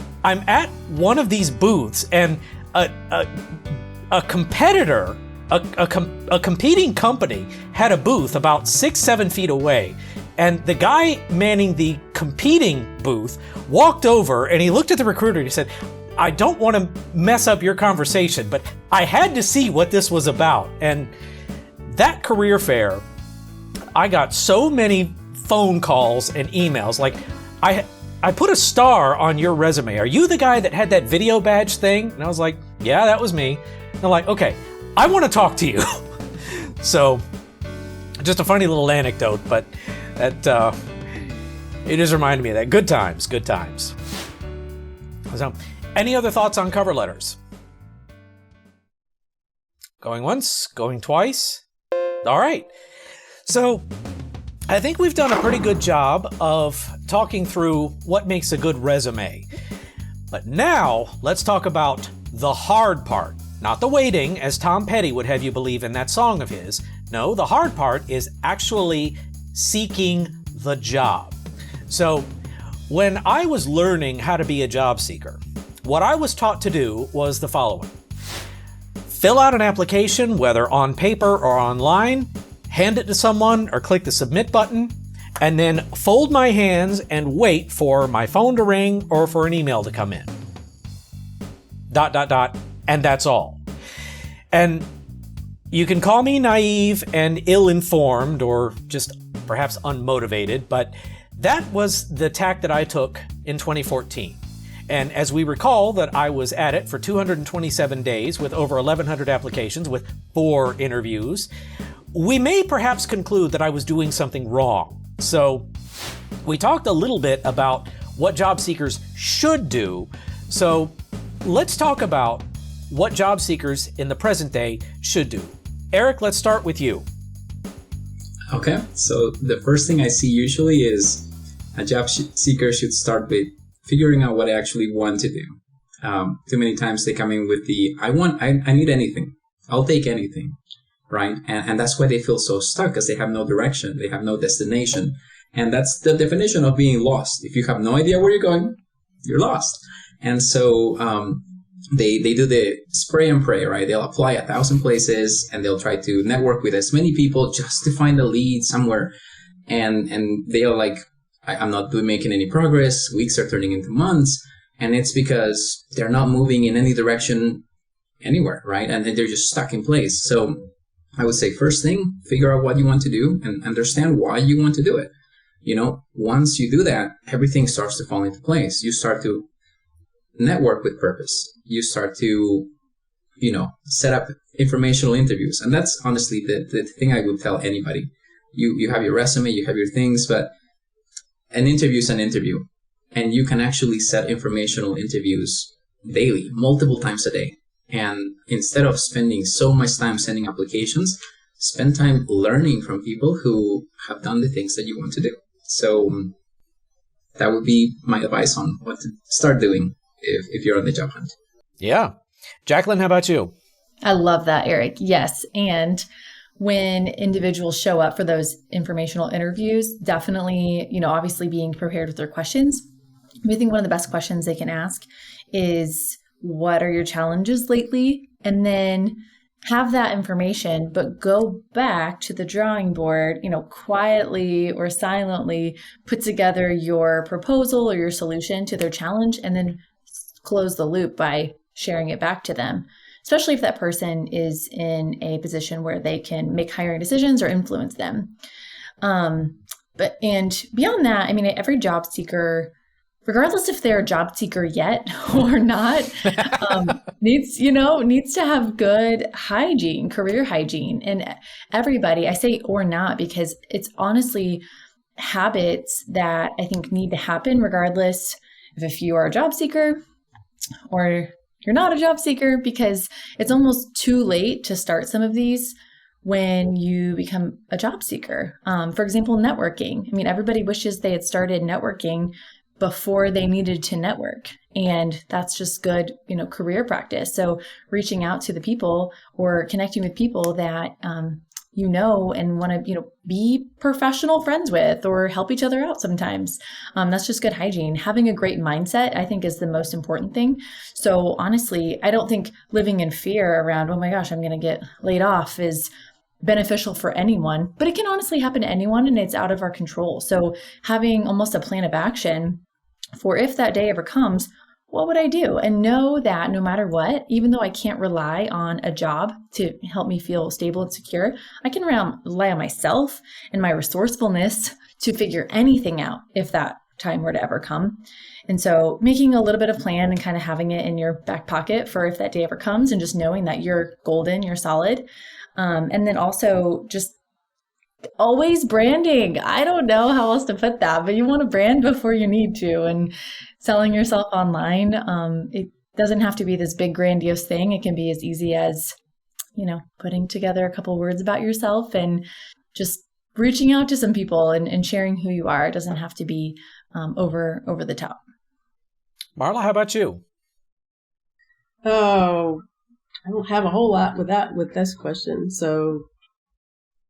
one of these booths, and a competitor, a competing company had a booth about 6-7 feet away. And the guy manning the competing booth walked over and he looked at the recruiter and he said, I don't want to mess up your conversation, but I had to see what this was about. And that career fair, I got so many phone calls and emails. Like, I put a star on your resume. Are you the guy that had that video badge thing? And I was like, yeah, that was me. And they're like, okay, I want to talk to you. So, just a funny little anecdote, but that it just reminded me of that. Good times. So, any other thoughts on cover letters? Going once, going twice. All right. So, I think we've done a pretty good job of talking through what makes a good resume. But now, let's talk about the hard part. Not the waiting, as Tom Petty would have you believe in that song of his. No, the hard part is actually seeking the job. So, when I was learning how to be a job seeker, what I was taught to do was the following. Fill out an application, whether on paper or online, hand it to someone or click the submit button, and then fold my hands and wait for my phone to ring or for an email to come in. ... And that's all. And you can call me naive and ill-informed or just perhaps unmotivated, but that was the tack that I took in 2014. And as we recall that I was at it for 227 days with over 1,100 applications with 4 interviews, we may perhaps conclude that I was doing something wrong. So we talked a little bit about what job seekers should do. So let's talk about what job seekers in the present day should do. Eric, let's start with you. Okay, so the first thing I see usually is a job seeker should start with figuring out what they actually want to do. Too many times they come in with I need anything. I'll take anything, right? And that's why they feel so stuck, because they have no direction. They have no destination. And that's the definition of being lost. If you have no idea where you're going, you're lost. And so they do the spray and pray, right? They'll apply 1,000 places and they'll try to network with as many people just to find a lead somewhere. And they are like, I'm not making any progress. Weeks are turning into months. And it's because they're not moving in any direction anywhere, right? And they're just stuck in place. So I would say first thing, figure out what you want to do and understand why you want to do it. You know, once you do that, everything starts to fall into place. You start to network with purpose. You start to, set up informational interviews. And that's honestly the thing I would tell anybody. You have your resume, you have your things, but an interview is an interview. And you can actually set informational interviews daily, multiple times a day. And instead of spending so much time sending applications, spend time learning from people who have done the things that you want to do. So that would be my advice on what to start doing if you're on the job hunt. Yeah. Jacqueline, how about you? I love that, Eric. Yes. And when individuals show up for those informational interviews, definitely, obviously being prepared with their questions. I think one of the best questions they can ask is, what are your challenges lately? And then have that information, but go back to the drawing board, quietly or silently put together your proposal or your solution to their challenge, and then close the loop by sharing it back to them, especially if that person is in a position where they can make hiring decisions or influence them. And beyond that, every job seeker, regardless if they're a job seeker yet or not, needs to have good hygiene, career hygiene. And everybody, I say or not, because it's honestly habits that I think need to happen regardless of if you are a job seeker or you're not a job seeker, because it's almost too late to start some of these when you become a job seeker. For example, networking. Everybody wishes they had started networking before they needed to network. And that's just good, career practice. So reaching out to the people or connecting with people that, and want to, be professional friends with or help each other out sometimes. That's just good hygiene. Having a great mindset, I think, is the most important thing. So honestly, I don't think living in fear around, oh my gosh, I'm going to get laid off is beneficial for anyone, but it can honestly happen to anyone and it's out of our control. So having almost a plan of action for if that day ever comes, what would I do? And know that no matter what, even though I can't rely on a job to help me feel stable and secure, I can rely on myself and my resourcefulness to figure anything out if that time were to ever come. And so making a little bit of plan and kind of having it in your back pocket for if that day ever comes, and just knowing that you're golden, you're solid. And then also just always branding. I don't know how else to put that, but you want to brand before you need to. And selling yourself online, it doesn't have to be this big grandiose thing. It can be as easy as, putting together a couple words about yourself and just reaching out to some people and sharing who you are. It doesn't have to be over the top. Marla, how about you? Oh, I don't have a whole lot with this question, so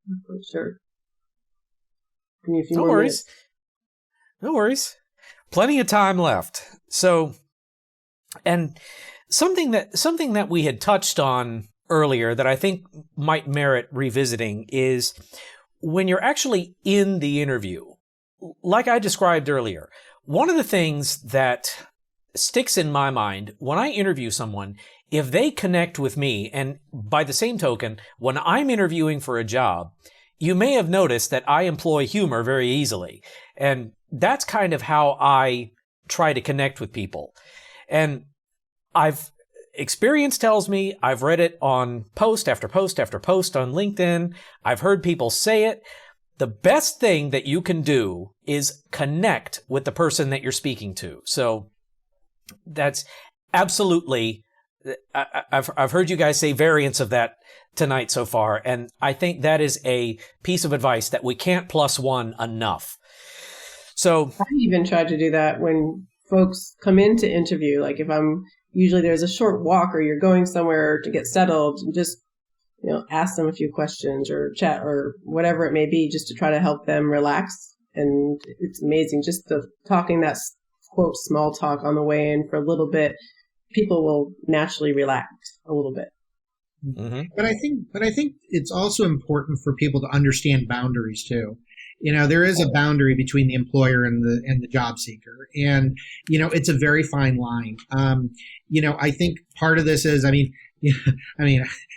I'm not sure. Give me a few No more worries. minutes. No worries. Plenty of time left. So, and something that we had touched on earlier that I think might merit revisiting is when you're actually in the interview, like I described earlier, one of the things that sticks in my mind when I interview someone, if they connect with me, and by the same token, when I'm interviewing for a job, you may have noticed that I employ humor very easily. And that's kind of how I try to connect with people. And experience tells me, I've read it on post after post after post on LinkedIn. I've heard people say it. The best thing that you can do is connect with the person that you're speaking to. So that's absolutely, I've heard you guys say variants of that tonight so far. And I think that is a piece of advice that we can't plus one enough. So I even try to do that when folks come in to interview. Like if usually there's a short walk or you're going somewhere to get settled, and just, ask them a few questions or chat or whatever it may be, just to try to help them relax. And it's amazing just talking that quote small talk on the way in for a little bit, people will naturally relax a little bit. mm-hmm. But I think it's also important for people to understand boundaries too. There is a boundary between the employer and the job seeker, and it's a very fine line. I think part of this is,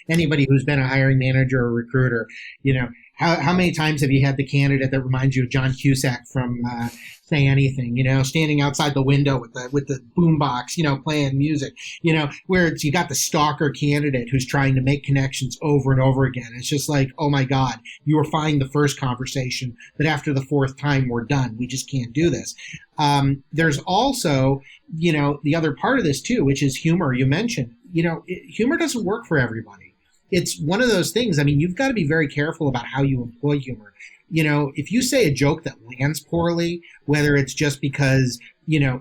anybody who's been a hiring manager or recruiter, how many times have you had the candidate that reminds you of John Cusack from Say Anything, standing outside the window with the boombox, playing music, where you got the stalker candidate who's trying to make connections over and over again. It's just like, oh my God, you were fine the first conversation, but after the fourth time, we're done. We just can't do this. There's also, the other part of this too, which is humor. You mentioned, humor doesn't work for everybody. It's one of those things. You've got to be very careful about how you employ humor. If you say a joke that lands poorly, whether it's just because,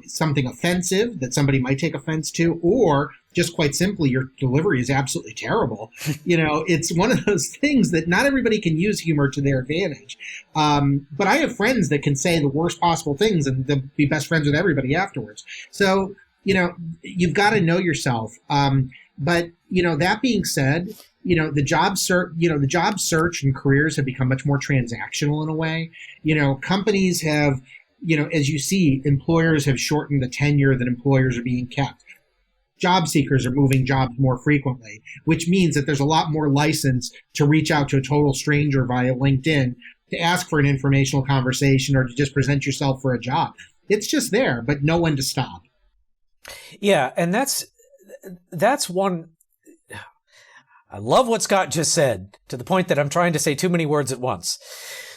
something offensive that somebody might take offense to, or just quite simply your delivery is absolutely terrible, it's one of those things that not everybody can use humor to their advantage. But I have friends that can say the worst possible things and they'll be best friends with everybody afterwards. So, you've got to know yourself. But, that being said, the job search and careers have become much more transactional in a way. Companies have, as you see, employers have shortened the tenure that employers are being kept. Job seekers are moving jobs more frequently, which means that there's a lot more license to reach out to a total stranger via LinkedIn to ask for an informational conversation or to just present yourself for a job. It's just there, but no one to stop. Yeah, and that's one. I love what Scott just said, to the point that I'm trying to say too many words at once.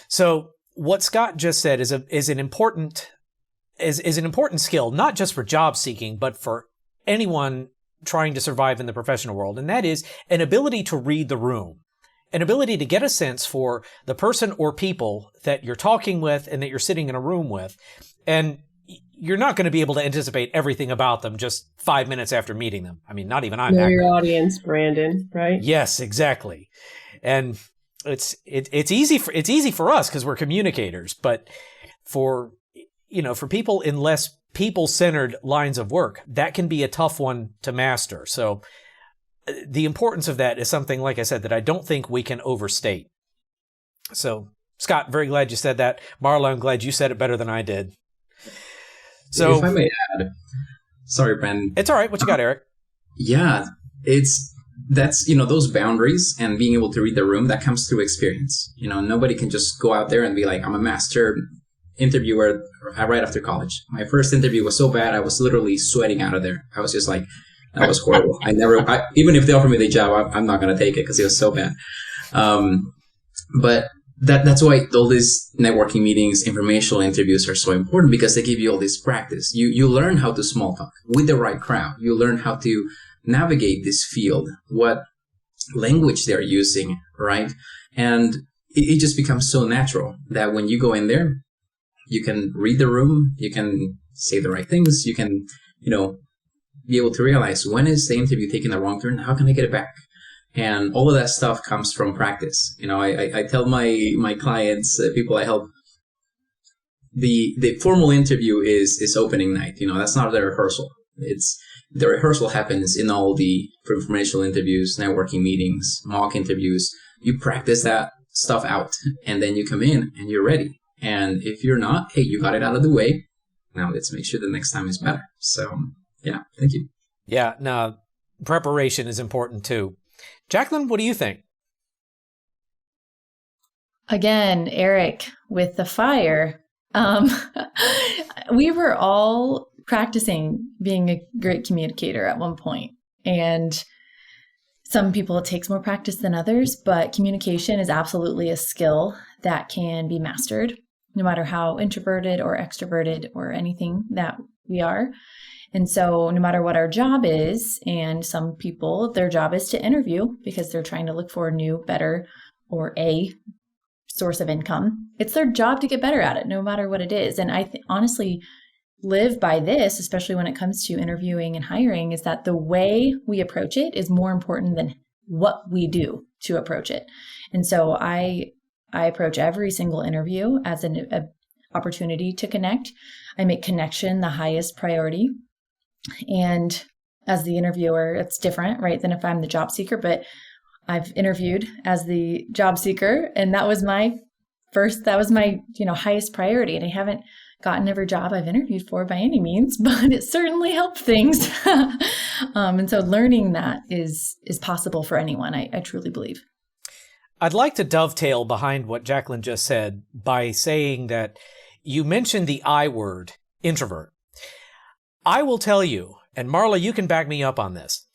So what Scott just said is an important skill, not just for job seeking, but for anyone trying to survive in the professional world. And that is an ability to read the room, an ability to get a sense for the person or people that you're talking with and that you're sitting in a room with. And you're not going to be able to anticipate everything about them just 5 minutes after meeting them. Not even I. Know your audience, Brandon, right? Yes, exactly. And it's easy for us because we're communicators, but for people in less people-centered lines of work, that can be a tough one to master. So the importance of that is something, like I said, that I don't think we can overstate. So Scott, very glad you said that. Marla, I'm glad you said it better than I did. So, if I may add, sorry, Brandon. It's all right. What you got, Eric? Yeah, that's those boundaries and being able to read the room, that comes through experience. Nobody can just go out there and be like, I'm a master interviewer right after college. My first interview was so bad, I was literally sweating out of there. I was just like, that was horrible. Even if they offer me the job, I'm not going to take it because it was so bad. But that's why all these networking meetings, informational interviews are so important, because they give you all this practice. You learn how to small talk with the right crowd. You learn how to navigate this field, what language they're using, right? And it just becomes so natural that when you go in there, you can read the room, you can say the right things, you can, be able to realize, when is the interview taking a wrong turn? How can I get it back? And all of that stuff comes from practice. I tell my clients, people I help, the formal interview is opening night. That's not the rehearsal. The rehearsal happens in all the informational interviews, networking meetings, mock interviews. You practice that stuff out, and then you come in and you're ready. And if you're not, hey, you got it out of the way. Now let's make sure the next time is better. So, yeah, thank you. Yeah, no, preparation is important too. Jacqueline, what do you think? Again, Eric, with the fire, we were all practicing being a great communicator at one point. And some people, it takes more practice than others, but communication is absolutely a skill that can be mastered, no matter how introverted or extroverted or anything that we are. And so no matter what our job is, and some people, their job is to interview because they're trying to look for a new, better, or a source of income. It's their job to get better at it, no matter what it is. And I honestly live by this, especially when it comes to interviewing and hiring, is that the way we approach it is more important than what we do to approach it. And so I approach every single interview as an opportunity to connect. I make connection the highest priority. And as the interviewer, it's different, right, than if I'm the job seeker, but I've interviewed as the job seeker, and that was my highest priority. And I haven't gotten every job I've interviewed for by any means, but it certainly helped things. And so learning that is possible for anyone, I truly believe. I'd like to dovetail behind what Jacqueline just said by saying that you mentioned the I word, introvert. I will tell you, and Marla, you can back me up on this,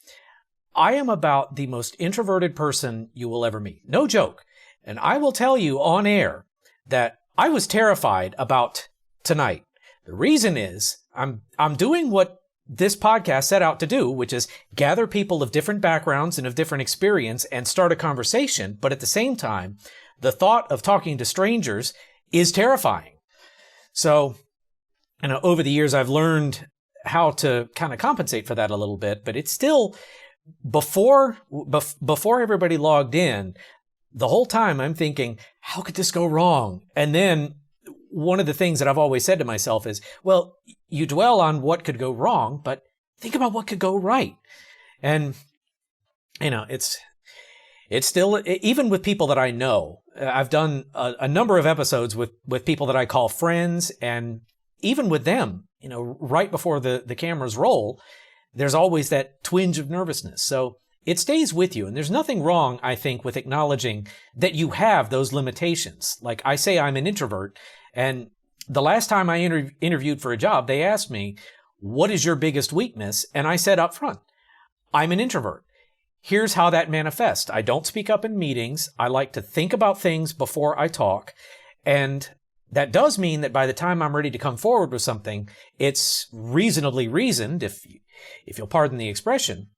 I am about the most introverted person you will ever meet. No joke. And I will tell you on air that I was terrified about tonight. The reason is I'm doing what this podcast set out to do, which is gather people of different backgrounds and of different experience and start a conversation. But at the same time, the thought of talking to strangers is terrifying. So, over the years, I've learned how to kind of compensate for that a little bit, but it's still before everybody logged in, the whole time I'm thinking, how could this go wrong? And then one of the things that I've always said to myself is, well, you dwell on what could go wrong, but think about what could go right. And, it's still, even with people that I know, I've done a number of episodes with people that I call friends, and even with them, right before the cameras roll, there's always that twinge of nervousness. So it stays with you. And there's nothing wrong, I think, with acknowledging that you have those limitations. Like I say, I'm an introvert. And the last time I interviewed for a job, they asked me, what is your biggest weakness? And I said up front, I'm an introvert. Here's how that manifests. I don't speak up in meetings. I like to think about things before I talk. And that does mean that by the time I'm ready to come forward with something, it's reasonably reasoned, if you'll pardon the expression.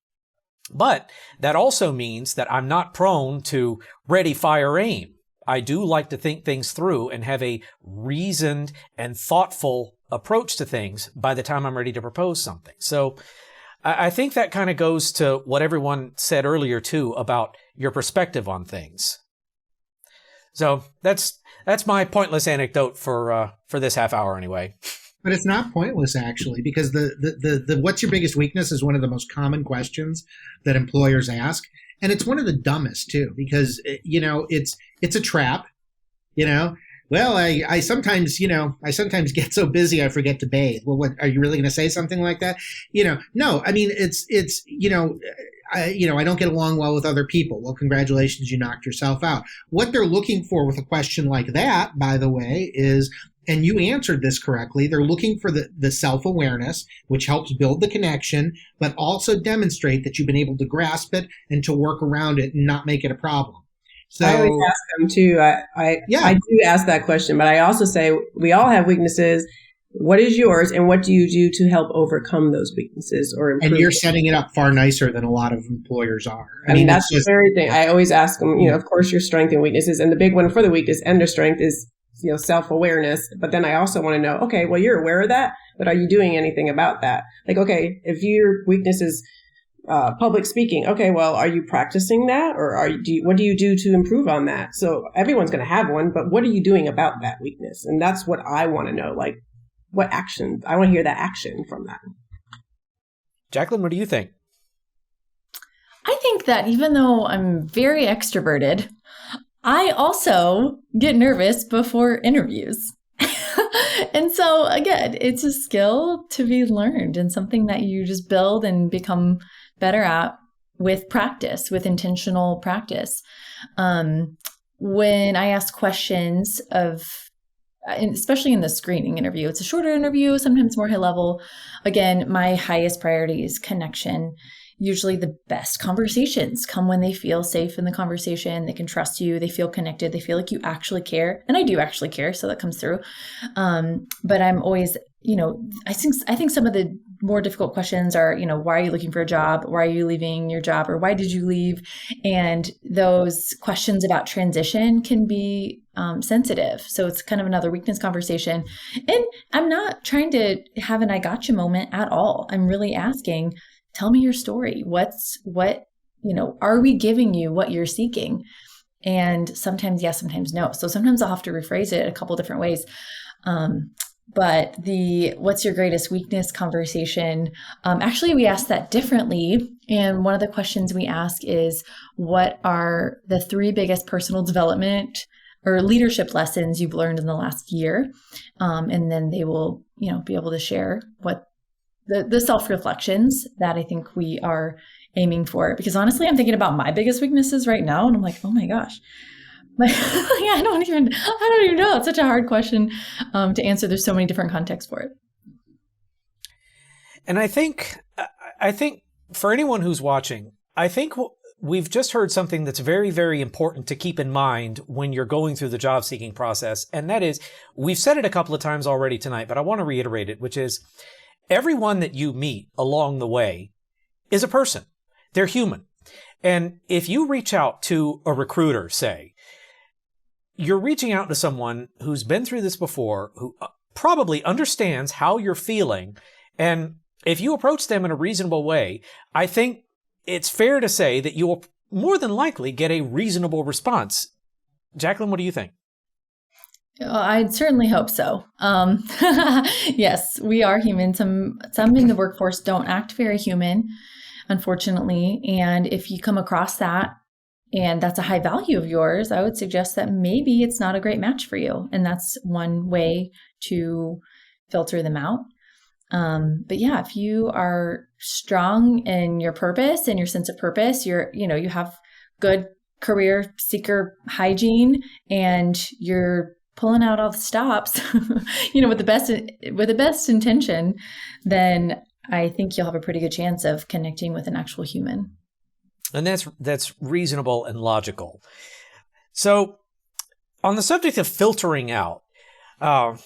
But that also means that I'm not prone to ready, fire, aim. I do like to think things through and have a reasoned and thoughtful approach to things by the time I'm ready to propose something. So I think that kind of goes to what everyone said earlier, too, about your perspective on things. So that's my pointless anecdote for this half hour anyway. But it's not pointless, actually, because the what's your biggest weakness is one of the most common questions that employers ask. And it's one of the dumbest, too, because, it's a trap, Well, I sometimes get so busy I forget to bathe. Well, what, are you really going to say something like that? No, I mean, I don't get along well with other people. Well, congratulations, you knocked yourself out. What they're looking for with a question like that, by the way, is, and you answered this correctly, they're looking for the self-awareness, which helps build the connection, but also demonstrate that you've been able to grasp it and to work around it and not make it a problem. So, I always ask them too. I do ask that question, but I also say we all have weaknesses. What is yours, and what do you do to help overcome those weaknesses or improve? And you're setting it up far nicer than a lot of employers are. I mean, that's the very thing. I always ask them, of course, your strength and weaknesses, and the big one for the weakness and the strength is, self-awareness. But then I also want to know, okay, well, you're aware of that, but are you doing anything about that? Like, okay, if your weakness is public speaking, okay, well, are you practicing that, or what do you do to improve on that? So everyone's going to have one, but what are you doing about that weakness? And that's what I want to know. Like, what action? I want to hear that action from that. Jacqueline, what do you think? I think that even though I'm very extroverted, I also get nervous before interviews. And so again, it's a skill to be learned and something that you just build and become better at with practice, with intentional practice. When I ask questions especially in the screening interview, it's a shorter interview, sometimes more high level. Again, my highest priority is connection. usually the best conversations come when they feel safe in the conversation. They can trust you. They feel connected. They feel like you actually care. And I do actually care. So that comes through. But I'm always, I think some of the more difficult questions are, why are you looking for a job? Why are you leaving your job? Or why did you leave? And those questions about transition can be sensitive. So it's kind of another weakness conversation. And I'm not trying to have an I gotcha moment at all. I'm really asking, tell me your story. Are we giving you what you're seeking? And sometimes yes, sometimes no. So sometimes I'll have to rephrase it a couple different ways. But the what's your greatest weakness conversation, actually we ask that differently. And one of the questions we ask is, what are the 3 biggest personal development or leadership lessons you've learned in the last year? And then they will, be able to share what the self-reflections that I think we are aiming for. Because honestly, I'm thinking about my biggest weaknesses right now. And I'm like, oh my gosh. I don't even know. It's such a hard question to answer. There's so many different contexts for it. And I think for anyone who's watching, I think we've just heard something that's very, very important to keep in mind when you're going through the job seeking process. And that is, we've said it a couple of times already tonight, but I want to reiterate it, which is everyone that you meet along the way is a person. They're human. And if you reach out to a recruiter, say, you're reaching out to someone who's been through this before, who probably understands how you're feeling. And if you approach them in a reasonable way, I think it's fair to say that you will more than likely get a reasonable response. Jacqueline, what do you think? I'd certainly hope so. Yes, we are human. Some in the workforce don't act very human, unfortunately. And if you come across that, and that's a high value of yours, I would suggest that maybe it's not a great match for you. And that's one way to filter them out. But yeah, if you are strong in your purpose and your sense of purpose, you have good career seeker hygiene, and you're pulling out all the stops, with the best intention, then I think you'll have a pretty good chance of connecting with an actual human. And that's reasonable and logical. So on the subject of filtering out, I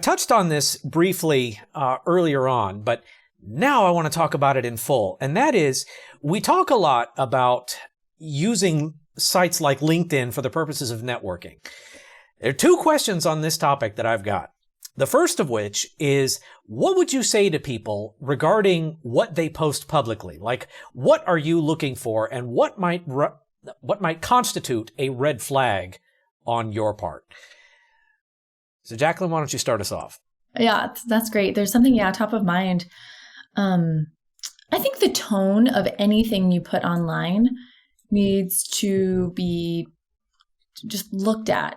touched on this briefly earlier on, but now I want to talk about it in full. And that is, we talk a lot about using sites like LinkedIn for the purposes of networking. There are 2 questions on this topic that I've got. The first of which is, what would you say to people regarding what they post publicly? Like, what are you looking for, and what might constitute a red flag on your part? So, Jacqueline, why don't you start us off? Yeah, that's great. There's something, top of mind. I think the tone of anything you put online needs to be just looked at.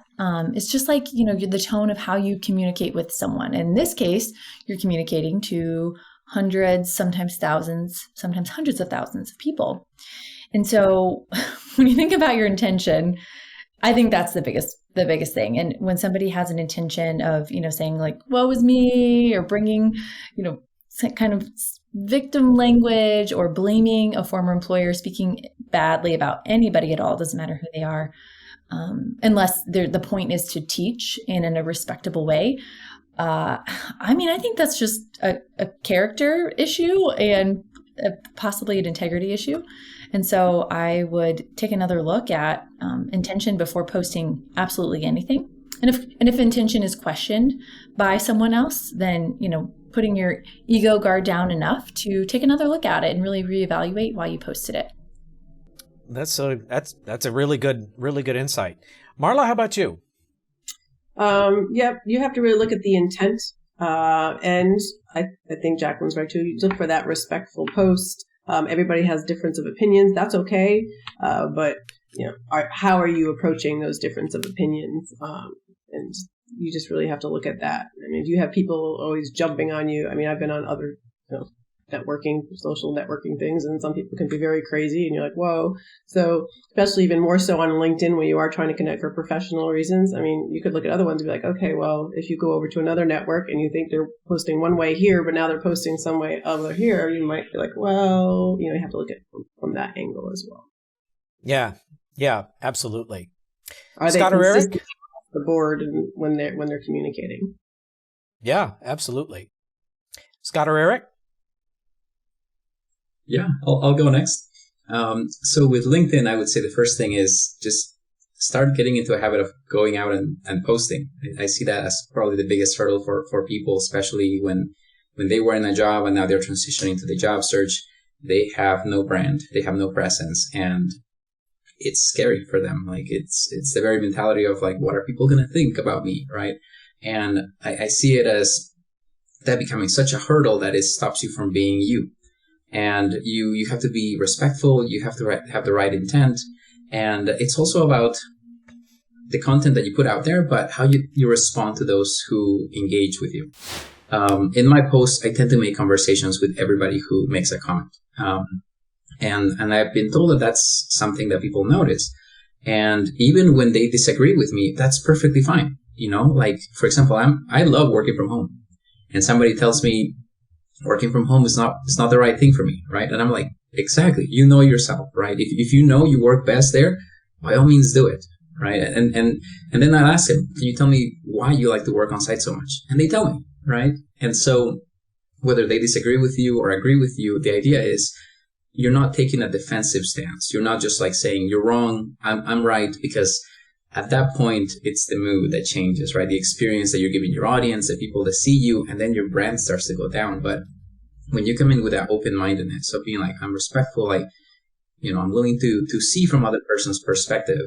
It's just like, the tone of how you communicate with someone. In this case, you're communicating to hundreds, sometimes thousands, sometimes hundreds of thousands of people. And so when you think about your intention, I think that's the biggest thing. And when somebody has an intention of, saying like, woe is me, or bringing, kind of victim language, or blaming a former employer, speaking badly about anybody at all, doesn't matter who they are, unless the point is to teach in a respectable way. I think that's just a character issue and possibly an integrity issue. And so I would take another look at intention before posting absolutely anything. And if intention is questioned by someone else, then, putting your ego guard down enough to take another look at it and really reevaluate why you posted it. That's a really good insight. Marla, how about you? You have to really look at the intent. And I think Jacqueline's right too. You look for that respectful post. Everybody has difference of opinions. That's okay. But how are you approaching those difference of opinions? And you just really have to look at that. I mean, if you have people always jumping on you, I've been on other social networking things, and some people can be very crazy, and you're like, whoa. So especially even more so on LinkedIn, when you are trying to connect for professional reasons. I mean, you could look at other ones and be like, okay, well, if you go over to another network and you think they're posting one way here, but now they're posting some way over here, you might be like, well, you have to look at it from that angle as well. Yeah, absolutely. Are Scott they or consistent Eric? across the board when they're communicating? Yeah, absolutely. Scott or Eric? Yeah, I'll go next. So with LinkedIn, I would say the first thing is just start getting into a habit of going out and posting. I see that as probably the biggest hurdle for people, especially when they were in a job and now they're transitioning to the job search. They have no brand, they have no presence, and it's scary for them. Like it's the very mentality of like, what are people going to think about me, right? And I see it as that becoming such a hurdle that it stops you from being you. And you have to be respectful. You have to have the right intent. And it's also about the content that you put out there, but how you respond to those who engage with you. In my posts, I tend to make conversations with everybody who makes a comment. And I've been told that that's something that people notice. And even when they disagree with me, that's perfectly fine. Like, for example, I love working from home, and somebody tells me working from home is not the right thing for me, right? And I'm like, exactly. You know yourself, right? If you know you work best there, by all means do it, right? And then I'll ask them, can you tell me why you like to work on site so much? And they tell me, right? And so whether they disagree with you or agree with you, the idea is you're not taking a defensive stance. You're not just like saying you're wrong, I'm right, because at that point, it's the mood that changes, right? The experience that you're giving your audience, the people that see you, and then your brand starts to go down. But when you come in with that open-mindedness of being like, I'm respectful, like, I'm willing to see from other person's perspective,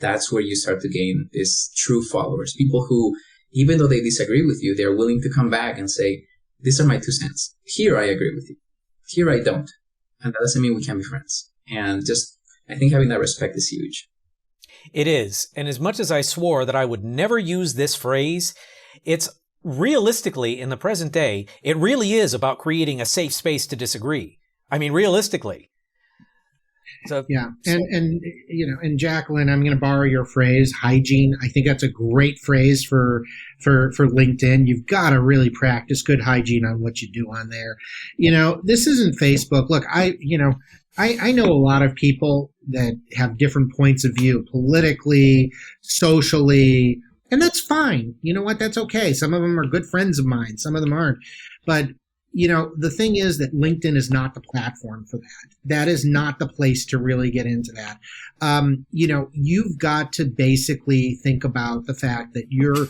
that's where you start to gain these true followers. People who, even though they disagree with you, they're willing to come back and say, these are my 2 cents. Here I agree with you. Here I don't. And that doesn't mean we can't be friends. And just, I think having that respect is huge. It is. And as much as I swore that I would never use this phrase, it's realistically, in the present day, it really is about creating a safe space to disagree. I mean, realistically. So yeah. And Jacqueline, I'm going to borrow your phrase, hygiene. I think that's a great phrase for LinkedIn. You've got to really practice good hygiene on what you do on there. This isn't Facebook. Look, I know a lot of people that have different points of view politically, socially, and that's fine. You know what? That's okay. Some of them are good friends of mine. Some of them aren't. But, the thing is that LinkedIn is not the platform for that. That is not the place to really get into that. You've got to basically think about the fact that you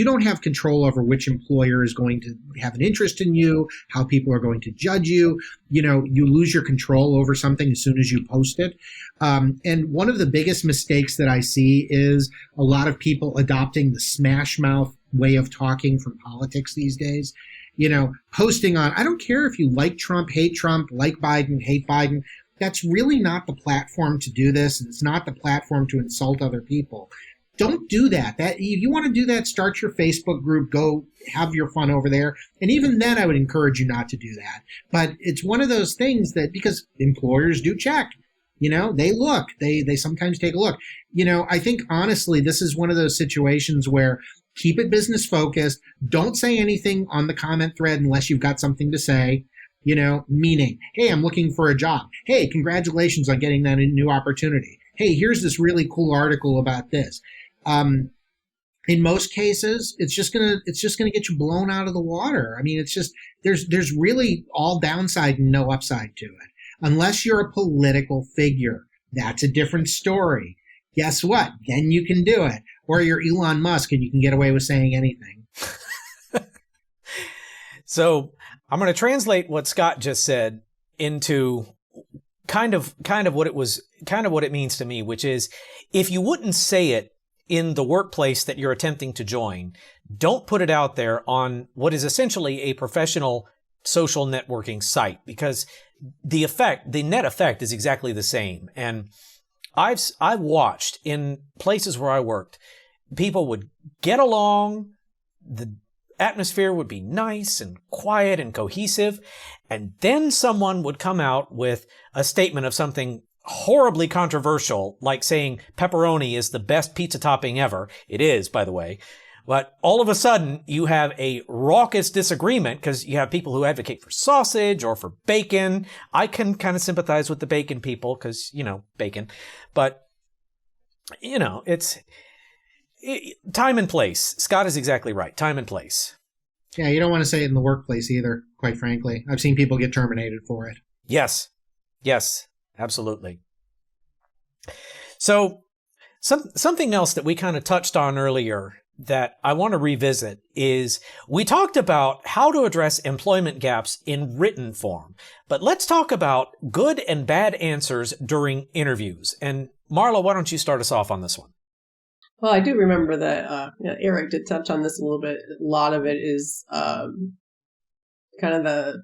don't have control over which employer is going to have an interest in you, how people are going to judge you. You lose your control over something as soon as you post it. And one of the biggest mistakes that I see is a lot of people adopting the smash mouth way of talking from politics these days. Posting on, I don't care if you like Trump, like Biden, hate Biden. That's really not the platform to do this. And it's not the platform to insult other people. Don't do that. If you want to do that, start your Facebook group, go have your fun over there. And even then, I would encourage you not to do that. But it's one of those things that, because employers do check, they look, they sometimes take a look. I think honestly, this is one of those situations where keep it business focused. Don't say anything on the comment thread unless you've got something to say, meaning, hey, I'm looking for a job. Hey, congratulations on getting that new opportunity. Hey, here's this really cool article about this. In most cases, it's just gonna get you blown out of the water. I mean, it's just, there's really all downside and no upside to it. Unless you're a political figure. That's a different story. Guess what? Then you can do it. Or you're Elon Musk and you can get away with saying anything. So I'm going to translate what Scott just said into kind of what it means to me, which is if you wouldn't say it in the workplace that you're attempting to join, don't put it out there on what is essentially a professional social networking site, because the net effect is exactly the same. And I've watched in places where I worked, people would get along, atmosphere would be nice and quiet and cohesive, and then someone would come out with a statement of something horribly controversial, like saying pepperoni is the best pizza topping ever. It is, by the way. But all of a sudden, you have a raucous disagreement because you have people who advocate for sausage or for bacon. I can kind of sympathize with the bacon people because, bacon. But, it's time and place. Scott is exactly right. Time and place. Yeah, you don't want to say it in the workplace either, quite frankly. I've seen people get terminated for it. Yes, absolutely. So something else that we kind of touched on earlier that I want to revisit is we talked about how to address employment gaps in written form, but let's talk about good and bad answers during interviews. And Marla, why don't you start us off on this one? Well, I do remember that Eric did touch on this a little bit. A lot of it is kind of the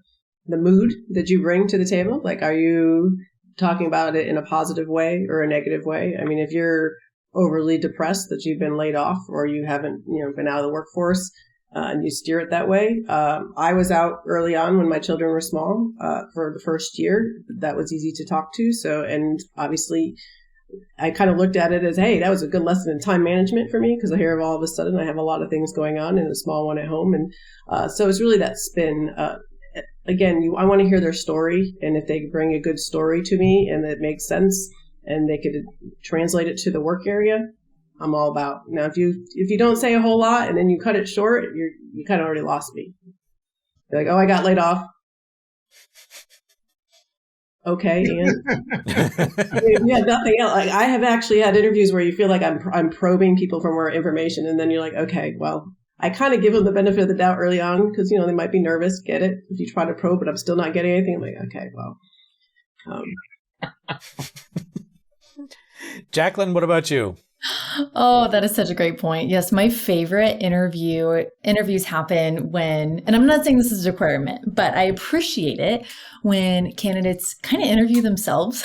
mood that you bring to the table. Like, are you talking about it in a positive way or a negative way? I mean, if you're overly depressed that you've been laid off or you haven't, been out of the workforce and you steer it that way. I was out early on when my children were small for the first year. That was easy to talk to. So, and obviously I kind of looked at it as, hey, that was a good lesson in time management for me because here all of a sudden I have a lot of things going on and a small one at home. And so it's really that spin. Again, I want to hear their story. And if they bring a good story to me and it makes sense, and they could translate it to the work area, I'm all about. Now, if you don't say a whole lot and then you cut it short, you kind of already lost me. You're like, oh, I got laid off. Okay, and you had nothing else. Like, I have actually had interviews where you feel like I'm probing people for more information, and then you're like, okay, well, I kind of give them the benefit of the doubt early on because they might be nervous. Get it? If you try to probe, but I'm still not getting anything. I'm like, okay, well. Jacqueline, what about you? Oh, that is such a great point. Yes, my favorite interviews happen when, and I'm not saying this is a requirement, but I appreciate it when candidates kind of interview themselves.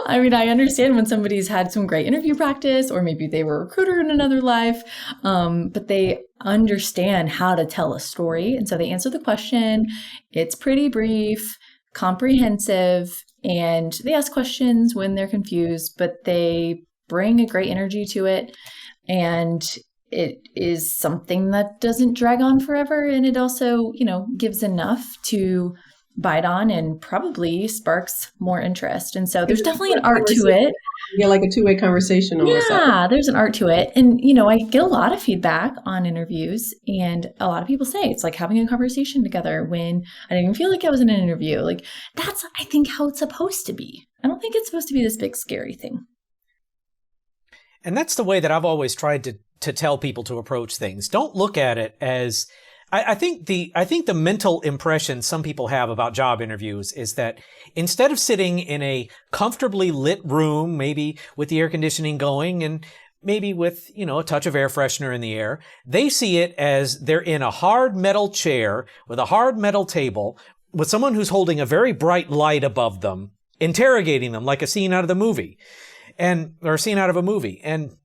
I mean, I understand when somebody's had some great interview practice, or maybe they were a recruiter in another life, but they understand how to tell a story. And so they answer the question. It's pretty brief, comprehensive, and they ask questions when they're confused, but they bring a great energy to it. And it is something that doesn't drag on forever. And it also, gives enough to bite on and probably sparks more interest. And so there's definitely an art to it. Yeah, like a two-way conversation almost. Yeah, there's an art to it. And, I get a lot of feedback on interviews, and a lot of people say it's like having a conversation together when I didn't even feel like I was in an interview. Like, that's, I think, how it's supposed to be. I don't think it's supposed to be this big, scary thing. And that's the way that I've always tried to tell people to approach things. Don't look at it as, I think the mental impression some people have about job interviews is that instead of sitting in a comfortably lit room, maybe with the air conditioning going and maybe with, a touch of air freshener in the air, they see it as they're in a hard metal chair with a hard metal table with someone who's holding a very bright light above them, interrogating them like a scene out of the movie. Or a scene out of a movie. And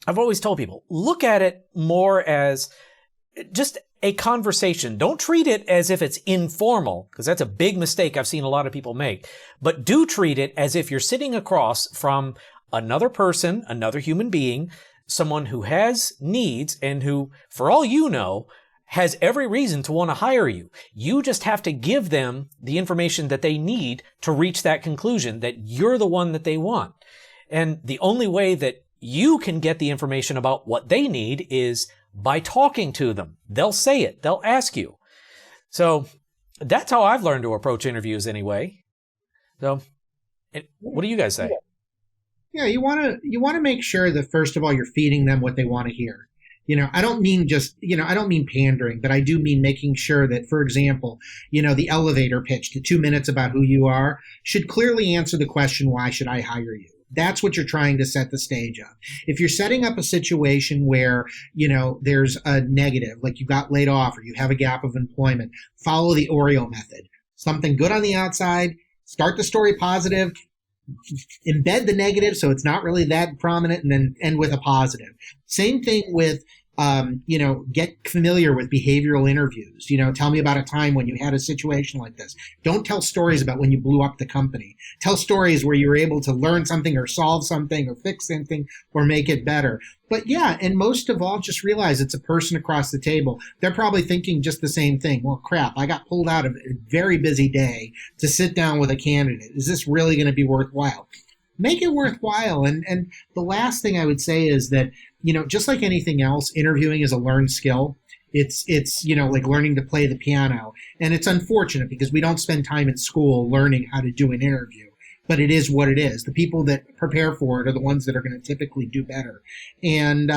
I've always told people, look at it more as just a conversation. Don't treat it as if it's informal, because that's a big mistake I've seen a lot of people make. But do treat it as if you're sitting across from another person, another human being, someone who has needs and who, for all you know, has every reason to want to hire you. You just have to give them the information that they need to reach that conclusion that you're the one that they want. And the only way that you can get the information about what they need is by talking to them. They'll say it. They'll ask you. So that's how I've learned to approach interviews anyway. So what do you guys say? Yeah, you want to make sure that, first of all, you're feeding them what they want to hear. I don't mean I don't mean pandering, but I do mean making sure that, for example, the elevator pitch, the 2 minutes about who you are, should clearly answer the question, why should I hire you? That's what you're trying to set the stage up. If you're setting up a situation where, there's a negative, like you got laid off or you have a gap of employment, follow the Oreo method. Something good on the outside, start the story positive, embed the negative so it's not really that prominent, and then end with a positive. Same thing with Get familiar with behavioral interviews. Tell me about a time when you had a situation like this. Don't tell stories about when you blew up the company. Tell stories where you were able to learn something or solve something or fix something or make it better. But yeah, and most of all, just realize it's a person across the table. They're probably thinking just the same thing. Well, crap, I got pulled out of a very busy day to sit down with a candidate. Is this really going to be worthwhile? Make it worthwhile. And the last thing I would say is that, just like anything else, interviewing is a learned skill. It's like learning to play the piano. And it's unfortunate because we don't spend time in school learning how to do an interview. But it is what it is. The people that prepare for it are the ones that are going to typically do better. And,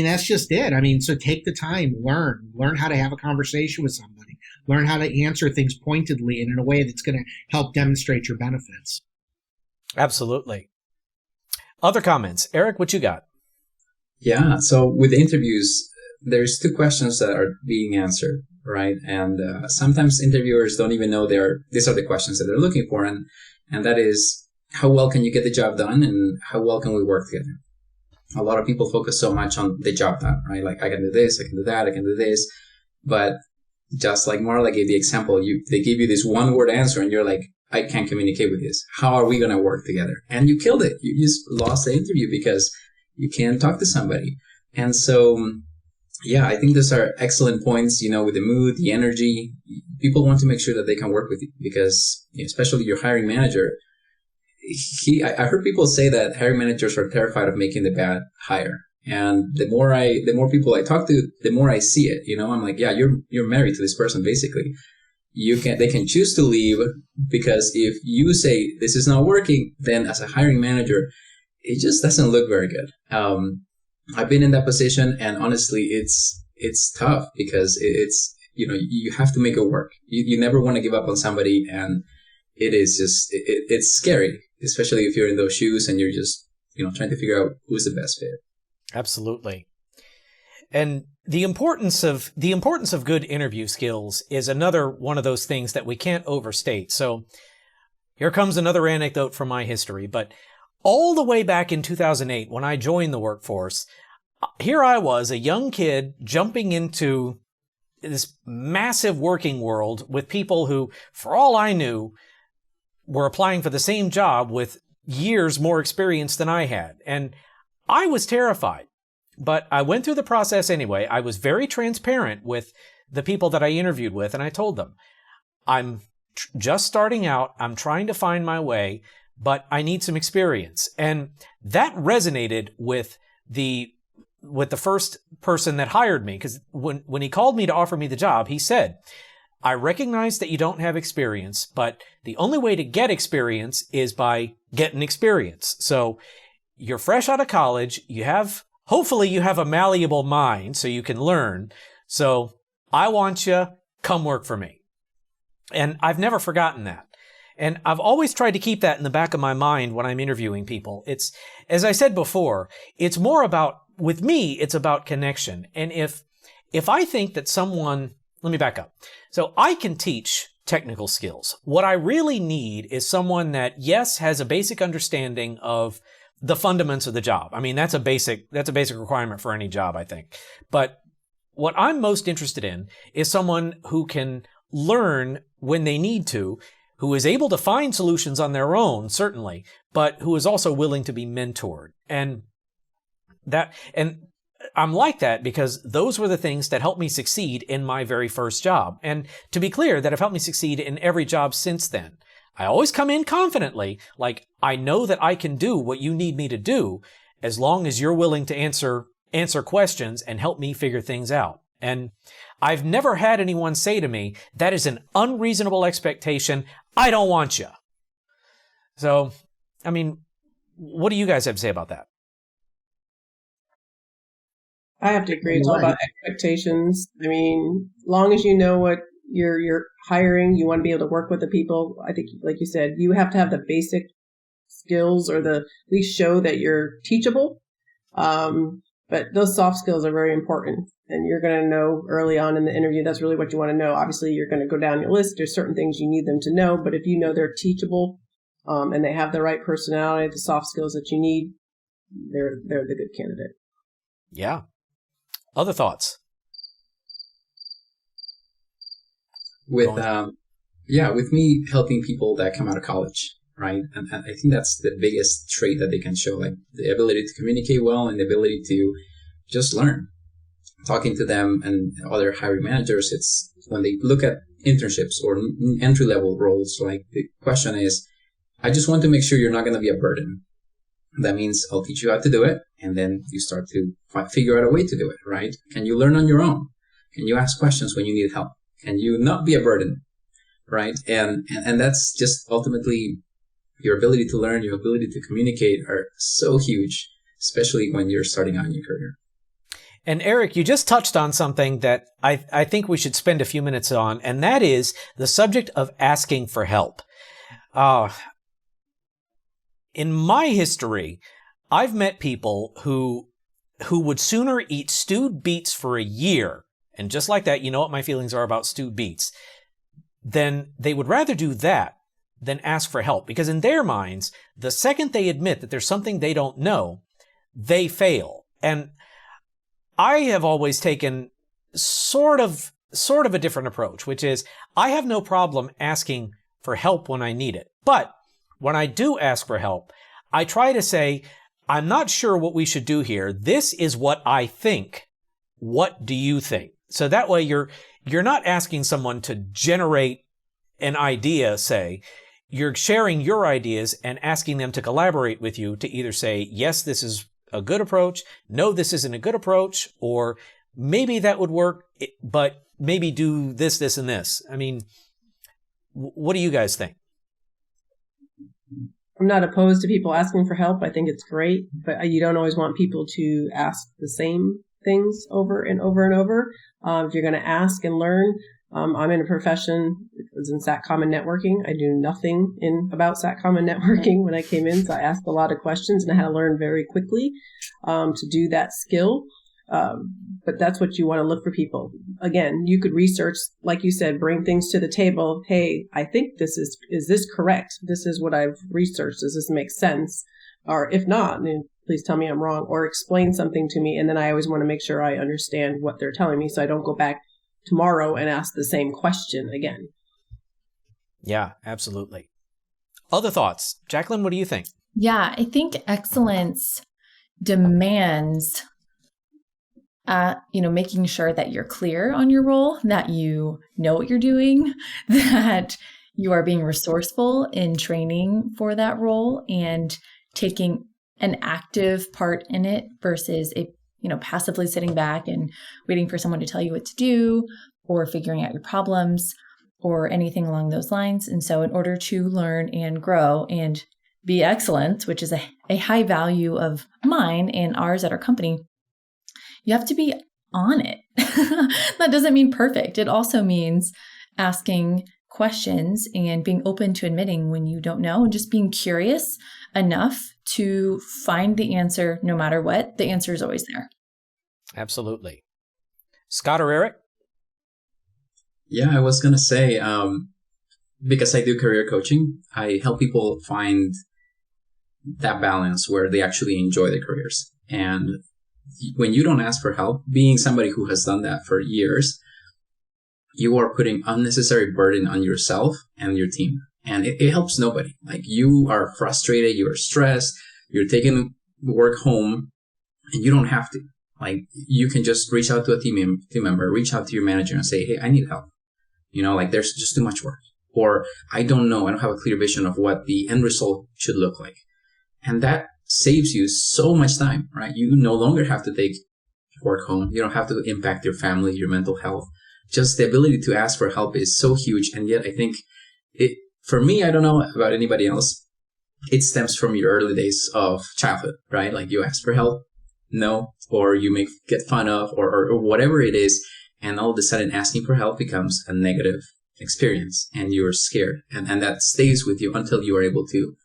that's just it. So take the time, learn how to have a conversation with somebody, learn how to answer things pointedly and in a way that's going to help demonstrate your benefits. Absolutely. Other comments? Eric, what you got? Yeah. So with interviews, there's two questions that are being answered, right? And sometimes interviewers don't even know these are the questions that they're looking for. And that is, how well can you get the job done and how well can we work together? A lot of people focus so much on the job done, right? Like, I can do this, I can do that, I can do this. But just like Marla gave the example, they give you this one word answer and you're like, I can't communicate with this. How are we going to work together? And you killed it. You just lost the interview because you can't talk to somebody. And so, yeah, I think those are excellent points, with the mood, the energy. People want to make sure that they can work with you because, especially your hiring manager, I heard people say that hiring managers are terrified of making the bad hire. And the more people I talk to, the more I see it. I'm like, yeah, you're married to this person, basically. They can choose to leave because if you say this is not working, then as a hiring manager, it just doesn't look very good. I've been in that position, and honestly, it's tough because it's you have to make it work. You never want to give up on somebody, and it is just it's scary, especially if you're in those shoes and you're just trying to figure out who's the best fit. Absolutely. And the importance of good interview skills is another one of those things that we can't overstate. So here comes another anecdote from my history, but all the way back in 2008, when I joined the workforce, here I was, a young kid jumping into this massive working world with people who, for all I knew, were applying for the same job with years more experience than I had. And I was terrified. But I went through the process anyway. I was very transparent with the people that I interviewed with, and I told them, I'm just starting out, I'm trying to find my way, but I need some experience. And that resonated with the first person that hired me, because when he called me to offer me the job, he said, I recognize that you don't have experience, but the only way to get experience is by getting experience. So you're fresh out of college, hopefully you have a malleable mind so you can learn. So I want you, come work for me. And I've never forgotten that. And I've always tried to keep that in the back of my mind when I'm interviewing people. It's, as I said before, it's more about, with me, it's about connection. And if I think that let me back up. So I can teach technical skills. What I really need is someone that, yes, has a basic understanding of the fundamentals of the job. That's a basic requirement for any job, I think. But what I'm most interested in is someone who can learn when they need to, who is able to find solutions on their own, certainly, but who is also willing to be mentored. And I'm like that because those were the things that helped me succeed in my very first job. And to be clear, that have helped me succeed in every job since then. I always come in confidently, like I know that I can do what you need me to do as long as you're willing to answer questions and help me figure things out. And I've never had anyone say to me, that is an unreasonable expectation. I don't want you. So, what do you guys have to say about that? I have to agree. It's all about expectations. Long as you know what you're hiring, you want to be able to work with the people. I think, like you said, you have to have the basic skills or at least show that you're teachable. But those soft skills are very important. And you're going to know early on in the interview, that's really what you want to know. Obviously, you're going to go down your list. There's certain things you need them to know. But if you know they're teachable and they have the right personality, the soft skills that you need, they're the good candidate. Yeah. Other thoughts? With with me helping people that come out of college, right? And I think that's the biggest trait that they can show, like the ability to communicate well and the ability to just learn. Talking to them and other hiring managers, it's when they look at internships or entry-level roles, like the question is, I just want to make sure you're not going to be a burden. That means I'll teach you how to do it, and then you start to figure out a way to do it, right? Can you learn on your own? Can you ask questions when you need help? Can you not be a burden, right? And that's just ultimately your ability to learn, your ability to communicate are so huge, especially when you're starting out in your career. And Eric, you just touched on something that I think we should spend a few minutes on, and that is the subject of asking for help. In my history, I've met people who would sooner eat stewed beets for a year, and just like that, you know what my feelings are about stewed beets, then they would rather do that than ask for help. Because in their minds, the second they admit that there's something they don't know, they fail. And I have always taken sort of a different approach, which is I have no problem asking for help when I need it. But when I do ask for help, I try to say, I'm not sure what we should do here. This is what I think. What do you think? So that way you're not asking someone to generate an idea, say. You're sharing your ideas and asking them to collaborate with you to either say, yes, this is a good approach, no, this isn't a good approach, or maybe that would work, but maybe do this, this, and this. I mean, what do you guys think? I'm not opposed to people asking for help. I think it's great, but you don't always want people to ask the same things over and over and over. If you're going to ask and learn, I'm in a profession, it was in SATCOM and networking. I knew nothing about SATCOM and networking when I came in, so I asked a lot of questions and I had to learn very quickly to do that skill. But that's what you want to look for people. Again, you could research, like you said, bring things to the table. Hey, I think is this correct? This is what I've researched. Does this make sense? Or if not, then please tell me I'm wrong, or explain something to me. And then I always want to make sure I understand what they're telling me so I don't go back tomorrow and ask the same question again. Yeah, absolutely. Other thoughts? Jacqueline, what do you think? Yeah, I think excellence demands making sure that you're clear on your role, that you know what you're doing, that you are being resourceful in training for that role and taking an active part in it versus passively sitting back and waiting for someone to tell you what to do or figuring out your problems or anything along those lines. And so in order to learn and grow and be excellent, which is a high value of mine and ours at our company, you have to be on it. That doesn't mean perfect. It also means asking questions and being open to admitting when you don't know and just being curious enough to find the answer no matter what. The answer is always there. Absolutely. Scott or Eric? Yeah, I was going to say, because I do career coaching, I help people find that balance where they actually enjoy their careers. And when you don't ask for help, being somebody who has done that for years, you are putting unnecessary burden on yourself and your team. And it helps nobody. Like, you are frustrated, you are stressed, you're taking work home, and you don't have to. Like, you can just reach out to a team member, reach out to your manager and say, hey, I need help. There's just too much work. Or I don't know, I don't have a clear vision of what the end result should look like. And that saves you so much time, right? You no longer have to take work home. You don't have to impact your family, your mental health. Just the ability to ask for help is so huge. And yet I think for me, I don't know about anybody else, it stems from your early days of childhood, right? Like, you ask for help, no, or you get fun of, or whatever it is. And all of a sudden asking for help becomes a negative experience and you're scared. And that stays with you until you are able to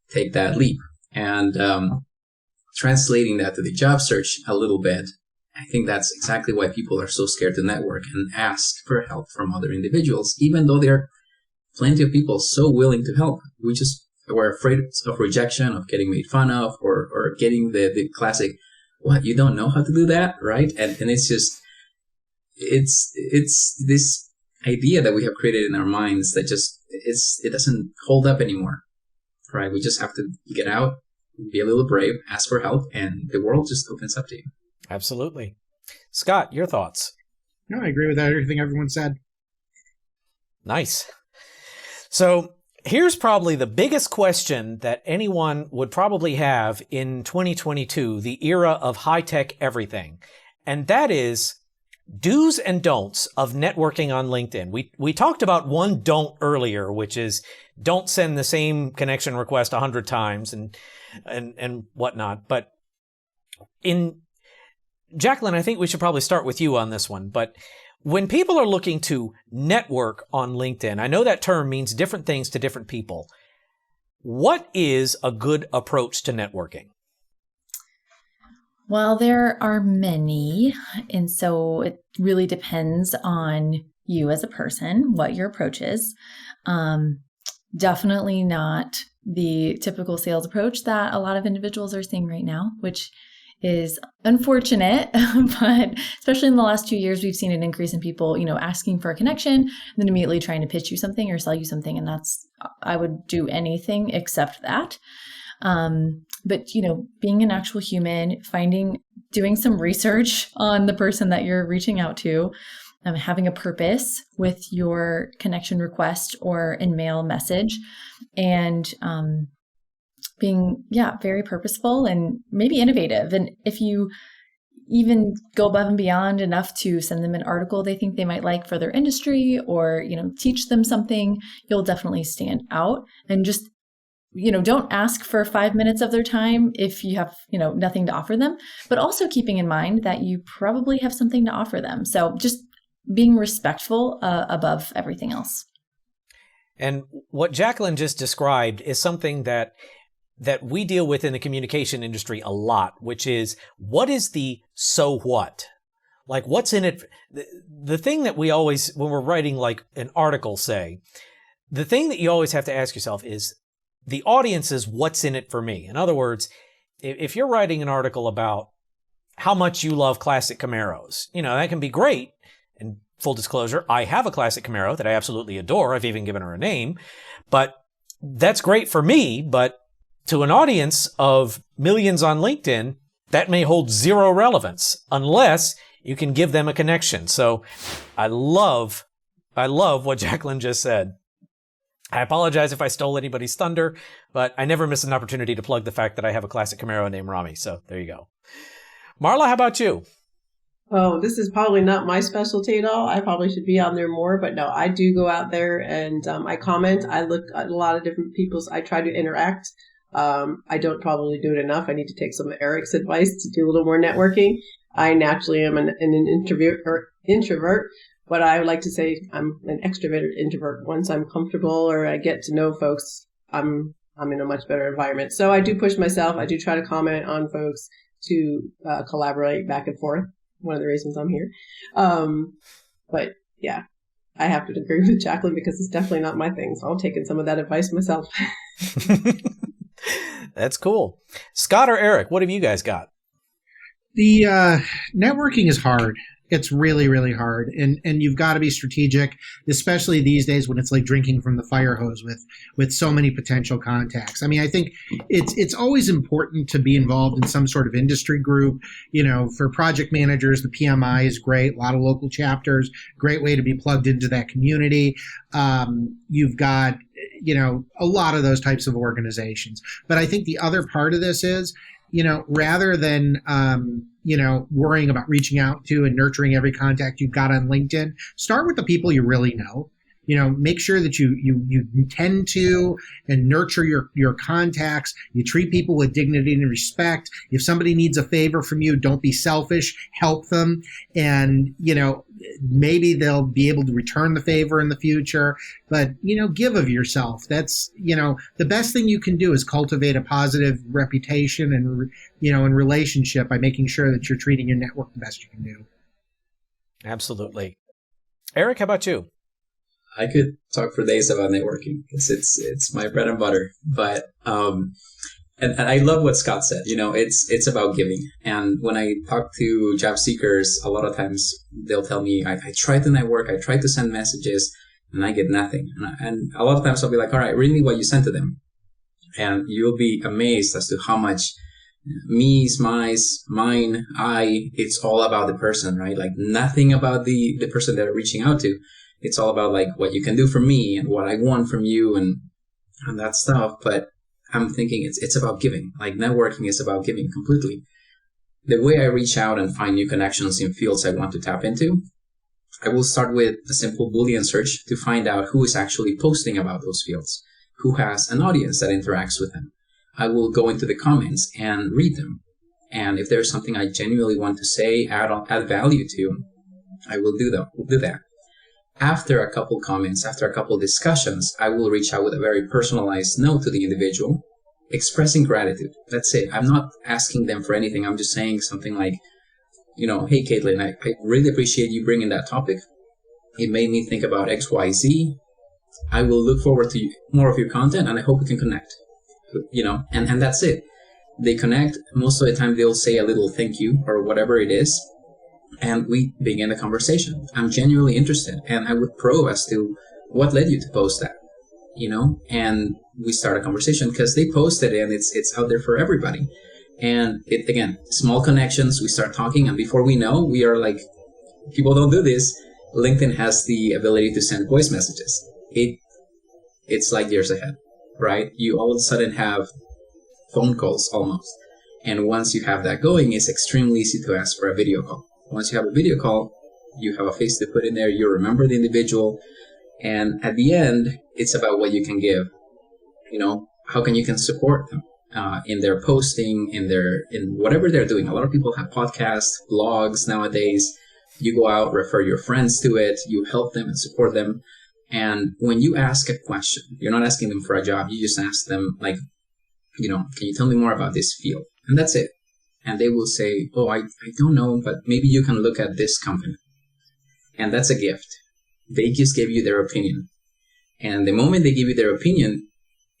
take that leap. And translating that to the job search a little bit, I think that's exactly why people are so scared to network and ask for help from other individuals, even though there are plenty of people so willing to help. We're afraid of rejection, of getting made fun of, or getting the classic, what, you don't know how to do that, right? And it's just, it's this idea that we have created in our minds that just, it doesn't hold up anymore, right? We just have to get out, be a little brave, ask for help, and the world just opens up to you. Absolutely. Scott, your thoughts? No, I agree with everything everyone said. Nice. So here's probably the biggest question that anyone would probably have in 2022, the era of high-tech everything. And that is do's and don'ts of networking on LinkedIn. We talked about one don't earlier, which is don't send the same connection request 100 times and whatnot. But Jacqueline, I think we should probably start with you on this one. But when people are looking to network on LinkedIn, I know that term means different things to different people. What is a good approach to networking? Well, there are many, and so it really depends on you as a person, what your approach is. Definitely not the typical sales approach that a lot of individuals are seeing right now, which is unfortunate, but especially in the last 2 years, we've seen an increase in people, asking for a connection and then immediately trying to pitch you something or sell you something. And I would do anything except that. But, being an actual human, doing some research on the person that you're reaching out to, having a purpose with your connection request or in-mail message, and being, very purposeful and maybe innovative. And if you even go above and beyond enough to send them an article they think they might like for their industry, or, teach them something, you'll definitely stand out. And just don't ask for 5 minutes of their time if you have, nothing to offer them, but also keeping in mind that you probably have something to offer them. So just being respectful above everything else. And what Jacqueline just described is something that we deal with in the communication industry a lot, which is, what is the so what? Like, what's in it? The thing that we always, when we're writing like an article, say, the thing that you always have to ask yourself is, the audience is what's in it for me. In other words, if you're writing an article about how much you love classic Camaros, that can be great. And full disclosure, I have a classic Camaro that I absolutely adore. I've even given her a name. But that's great for me. But to an audience of millions on LinkedIn, that may hold zero relevance unless you can give them a connection. So I love what Jacqueline just said. I apologize if I stole anybody's thunder, but I never miss an opportunity to plug the fact that I have a classic Camaro named Rami. So there you go. Marla, how about you? Oh, this is probably not my specialty at all. I probably should be on there more, but no, I do go out there and I comment. I look at a lot of different people's. I try to interact. I don't probably do it enough. I need to take some of Eric's advice to do a little more networking. I naturally am an introvert. But I would like to say I'm an extroverted introvert. Once I'm comfortable or I get to know folks, I'm in a much better environment. So I do push myself. I do try to comment on folks, to collaborate back and forth. One of the reasons I'm here. But yeah, I have to agree with Jacqueline because it's definitely not my thing. So I'll take in some of that advice myself. That's cool. Scott or Eric, what have you guys got? The networking is hard. It's really, really hard. And you've got to be strategic, especially these days when it's like drinking from the fire hose with so many potential contacts. I mean, I think it's always important to be involved in some sort of industry group. For project managers, the PMI is great. A lot of local chapters, great way to be plugged into that community. You've got, a lot of those types of organizations. But I think the other part of this is, rather than, worrying about reaching out to and nurturing every contact you've got on LinkedIn, start with the people you really know. Make sure that you tend to and nurture your contacts. You treat people with dignity and respect. If somebody needs a favor from you, don't be selfish. Help them. And, maybe they'll be able to return the favor in the future. But, give of yourself. That's, the best thing you can do is cultivate a positive reputation and, and relationship by making sure that you're treating your network the best you can do. Absolutely. Eric, how about you? I could talk for days about networking because it's my bread and butter. But And I love what Scott said. It's about giving. And when I talk to job seekers, a lot of times they'll tell me, I tried to network, I tried to send messages, and I get nothing. And a lot of times I'll be like, all right, read me what you sent to them. And you'll be amazed as to how much me's, my's, mine, it's all about the person, right? Like nothing about the person they're reaching out to. It's all about like what you can do for me and what I want from you and that stuff. But I'm thinking it's about giving. Like networking is about giving completely. The way I reach out and find new connections in fields I want to tap into, I will start with a simple Boolean search to find out who is actually posting about those fields, who has an audience that interacts with them. I will go into the comments and read them. And if there's something I genuinely want to say, add value to, I will do that. After a couple comments, after a couple discussions, I will reach out with a very personalized note to the individual, expressing gratitude. That's it. I'm not asking them for anything. I'm just saying something like, hey, Caitlin, I really appreciate you bringing that topic. It made me think about X, Y, Z. I will look forward to more of your content, and I hope we can connect. And that's it. They connect. Most of the time, they'll say a little thank you or whatever it is. And we begin a conversation. I'm genuinely interested, and I would probe as to what led you to post that, and we start a conversation because they posted it and it's out there for everybody. And it, again, small connections, we start talking, and before we know, we are like, people don't do this. LinkedIn has the ability to send voice messages. It's like years ahead, right? You all of a sudden have phone calls almost. And once you have that going, it's extremely easy to ask for a video call. Once you have a video call, you have a face to put in there, you remember the individual, and at the end, it's about what you can give. How can you support them in their posting, in whatever they're doing. A lot of people have podcasts, blogs nowadays. You go out, refer your friends to it, you help them and support them. And when you ask a question, you're not asking them for a job, you just ask them like, can you tell me more about this field? And that's it. And they will say, oh, I don't know, but maybe you can look at this company. And that's a gift. They just gave you their opinion. And the moment they give you their opinion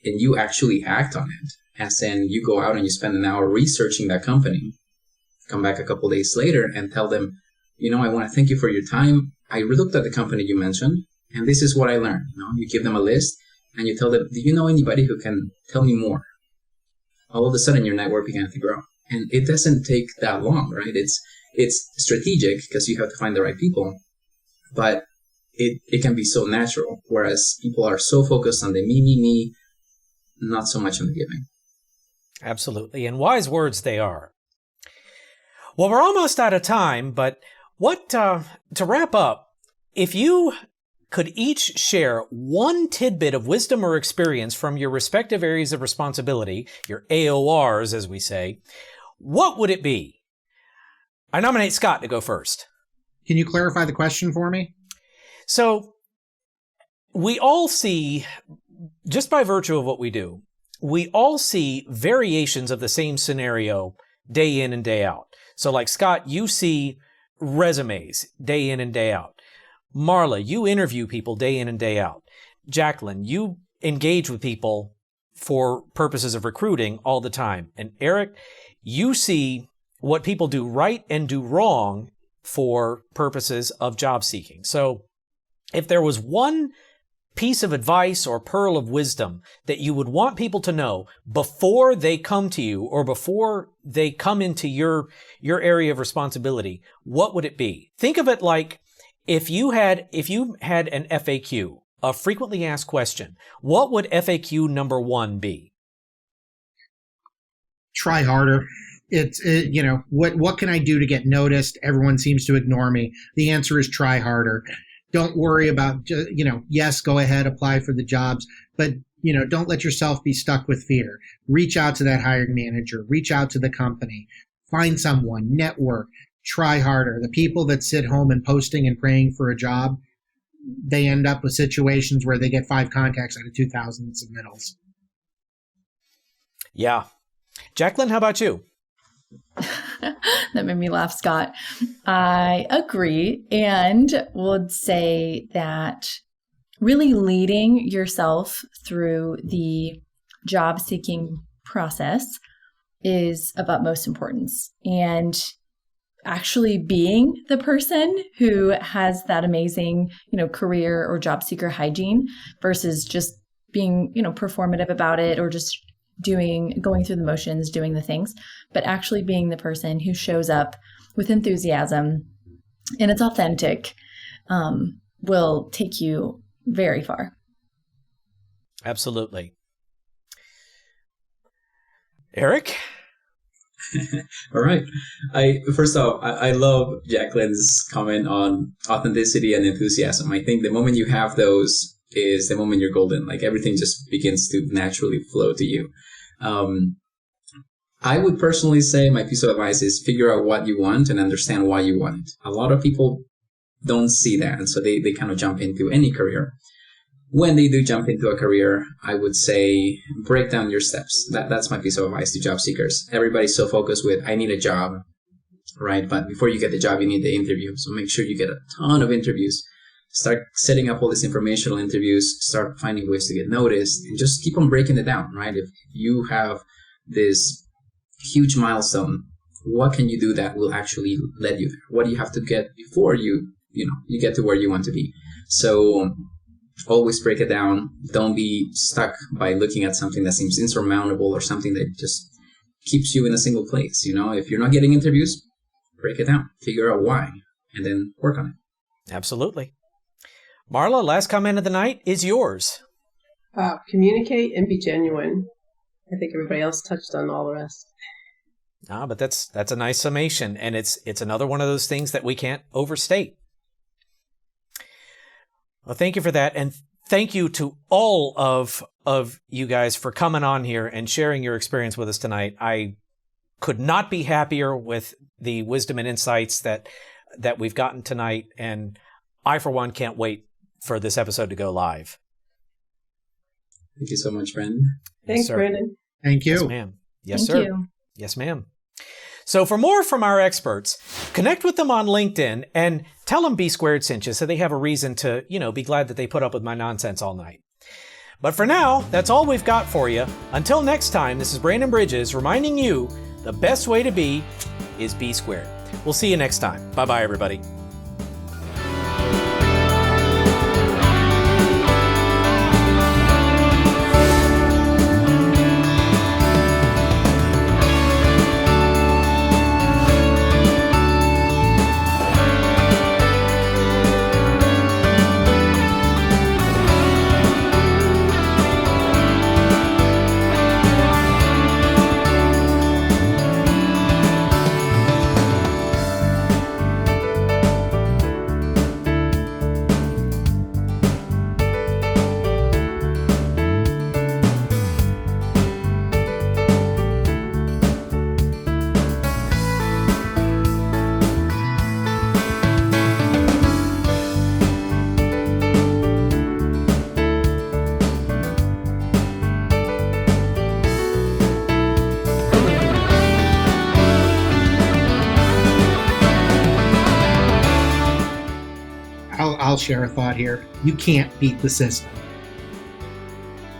and you actually act on it, as in you go out and you spend an hour researching that company, come back a couple days later and tell them, I want to thank you for your time. I looked at the company you mentioned, and this is what I learned. You give them a list and you tell them, do you know anybody who can tell me more? All of a sudden your network began to grow. And it doesn't take that long, right? It's strategic because you have to find the right people, but it can be so natural. Whereas people are so focused on the me, not so much on the giving. Absolutely. And wise words they are. Well, we're almost out of time, but to wrap up, if you could each share one tidbit of wisdom or experience from your respective areas of responsibility, your AORs, as we say, what would it be? I nominate Scott to go first. Can you clarify the question for me? So we all see, just by virtue of what we do, we all see variations of the same scenario day in and day out. So like Scott, you see resumes day in and day out. Marla, you interview people day in and day out. Jacqueline, you engage with people for purposes of recruiting all the time. And Eric, you see what people do right and do wrong for purposes of job seeking. So if there was one piece of advice or pearl of wisdom that you would want people to know before they come to you or before they come into your area of responsibility, what would it be? Think of it like if you had an FAQ, a frequently asked question, what would FAQ number 1 be? Try harder. What can I do to get noticed? Everyone seems to ignore me. The answer is try harder. Don't worry about, yes, go ahead, apply for the jobs, but, don't let yourself be stuck with fear. Reach out to that hiring manager, reach out to the company, find someone, network, try harder. The people that sit home and posting and praying for a job, they end up with situations where they get 5 contacts out of 2,000 submittals. Yeah. Jacqueline, how about you? That made me laugh, Scott. I agree and would say that really leading yourself through the job seeking process is of utmost importance. And actually being the person who has that amazing, career or job seeker hygiene versus just being, performative about it or just going through the motions, doing the things, but actually being the person who shows up with enthusiasm and it's authentic, will take you very far. Absolutely. Eric? All right. First off, I love Jacqueline's comment on authenticity and enthusiasm. I think the moment you have those is the moment you're golden. Like everything just begins to naturally flow to you. I would personally say my piece of advice is figure out what you want and understand why you want it. A lot of people don't see that, and so they kind of jump into any career. When they do jump into a career, I would say break down your steps. That's my piece of advice to job seekers. Everybody's so focused with, I need a job, right? But before you get the job, you need the interview. So make sure you get a ton of interviews. Start setting up all these informational interviews. Start finding ways to get noticed. And just keep on breaking it down, right? If you have this huge milestone, what can you do that will actually lead you there? What do you have to get before you get to where you want to be? So always break it down. Don't be stuck by looking at something that seems insurmountable or something that just keeps you in a single place. If you're not getting interviews, break it down, figure out why, and then work on it. Absolutely. Marla, last comment of the night is yours. Communicate and be genuine. I think everybody else touched on all the rest. But that's a nice summation, and it's another one of those things that we can't overstate. Well, thank you for that, and thank you to all of you guys for coming on here and sharing your experience with us tonight. I could not be happier with the wisdom and insights that we've gotten tonight, and I, for one, can't wait for this episode to go live. Thank you so much, Brandon. Thanks, yes, Brandon. Thank you. Yes, ma'am. Yes, Thank sir. you. Yes, ma'am. So for more from our experts, connect with them on LinkedIn and tell them B Squared sent you so they have a reason to, be glad that they put up with my nonsense all night. But for now, that's all we've got for you. Until next time, this is Brandon Bridges reminding you the best way to be is B Squared. We'll see you next time. Bye-bye, everybody. I'll share a thought here. You can't beat the system.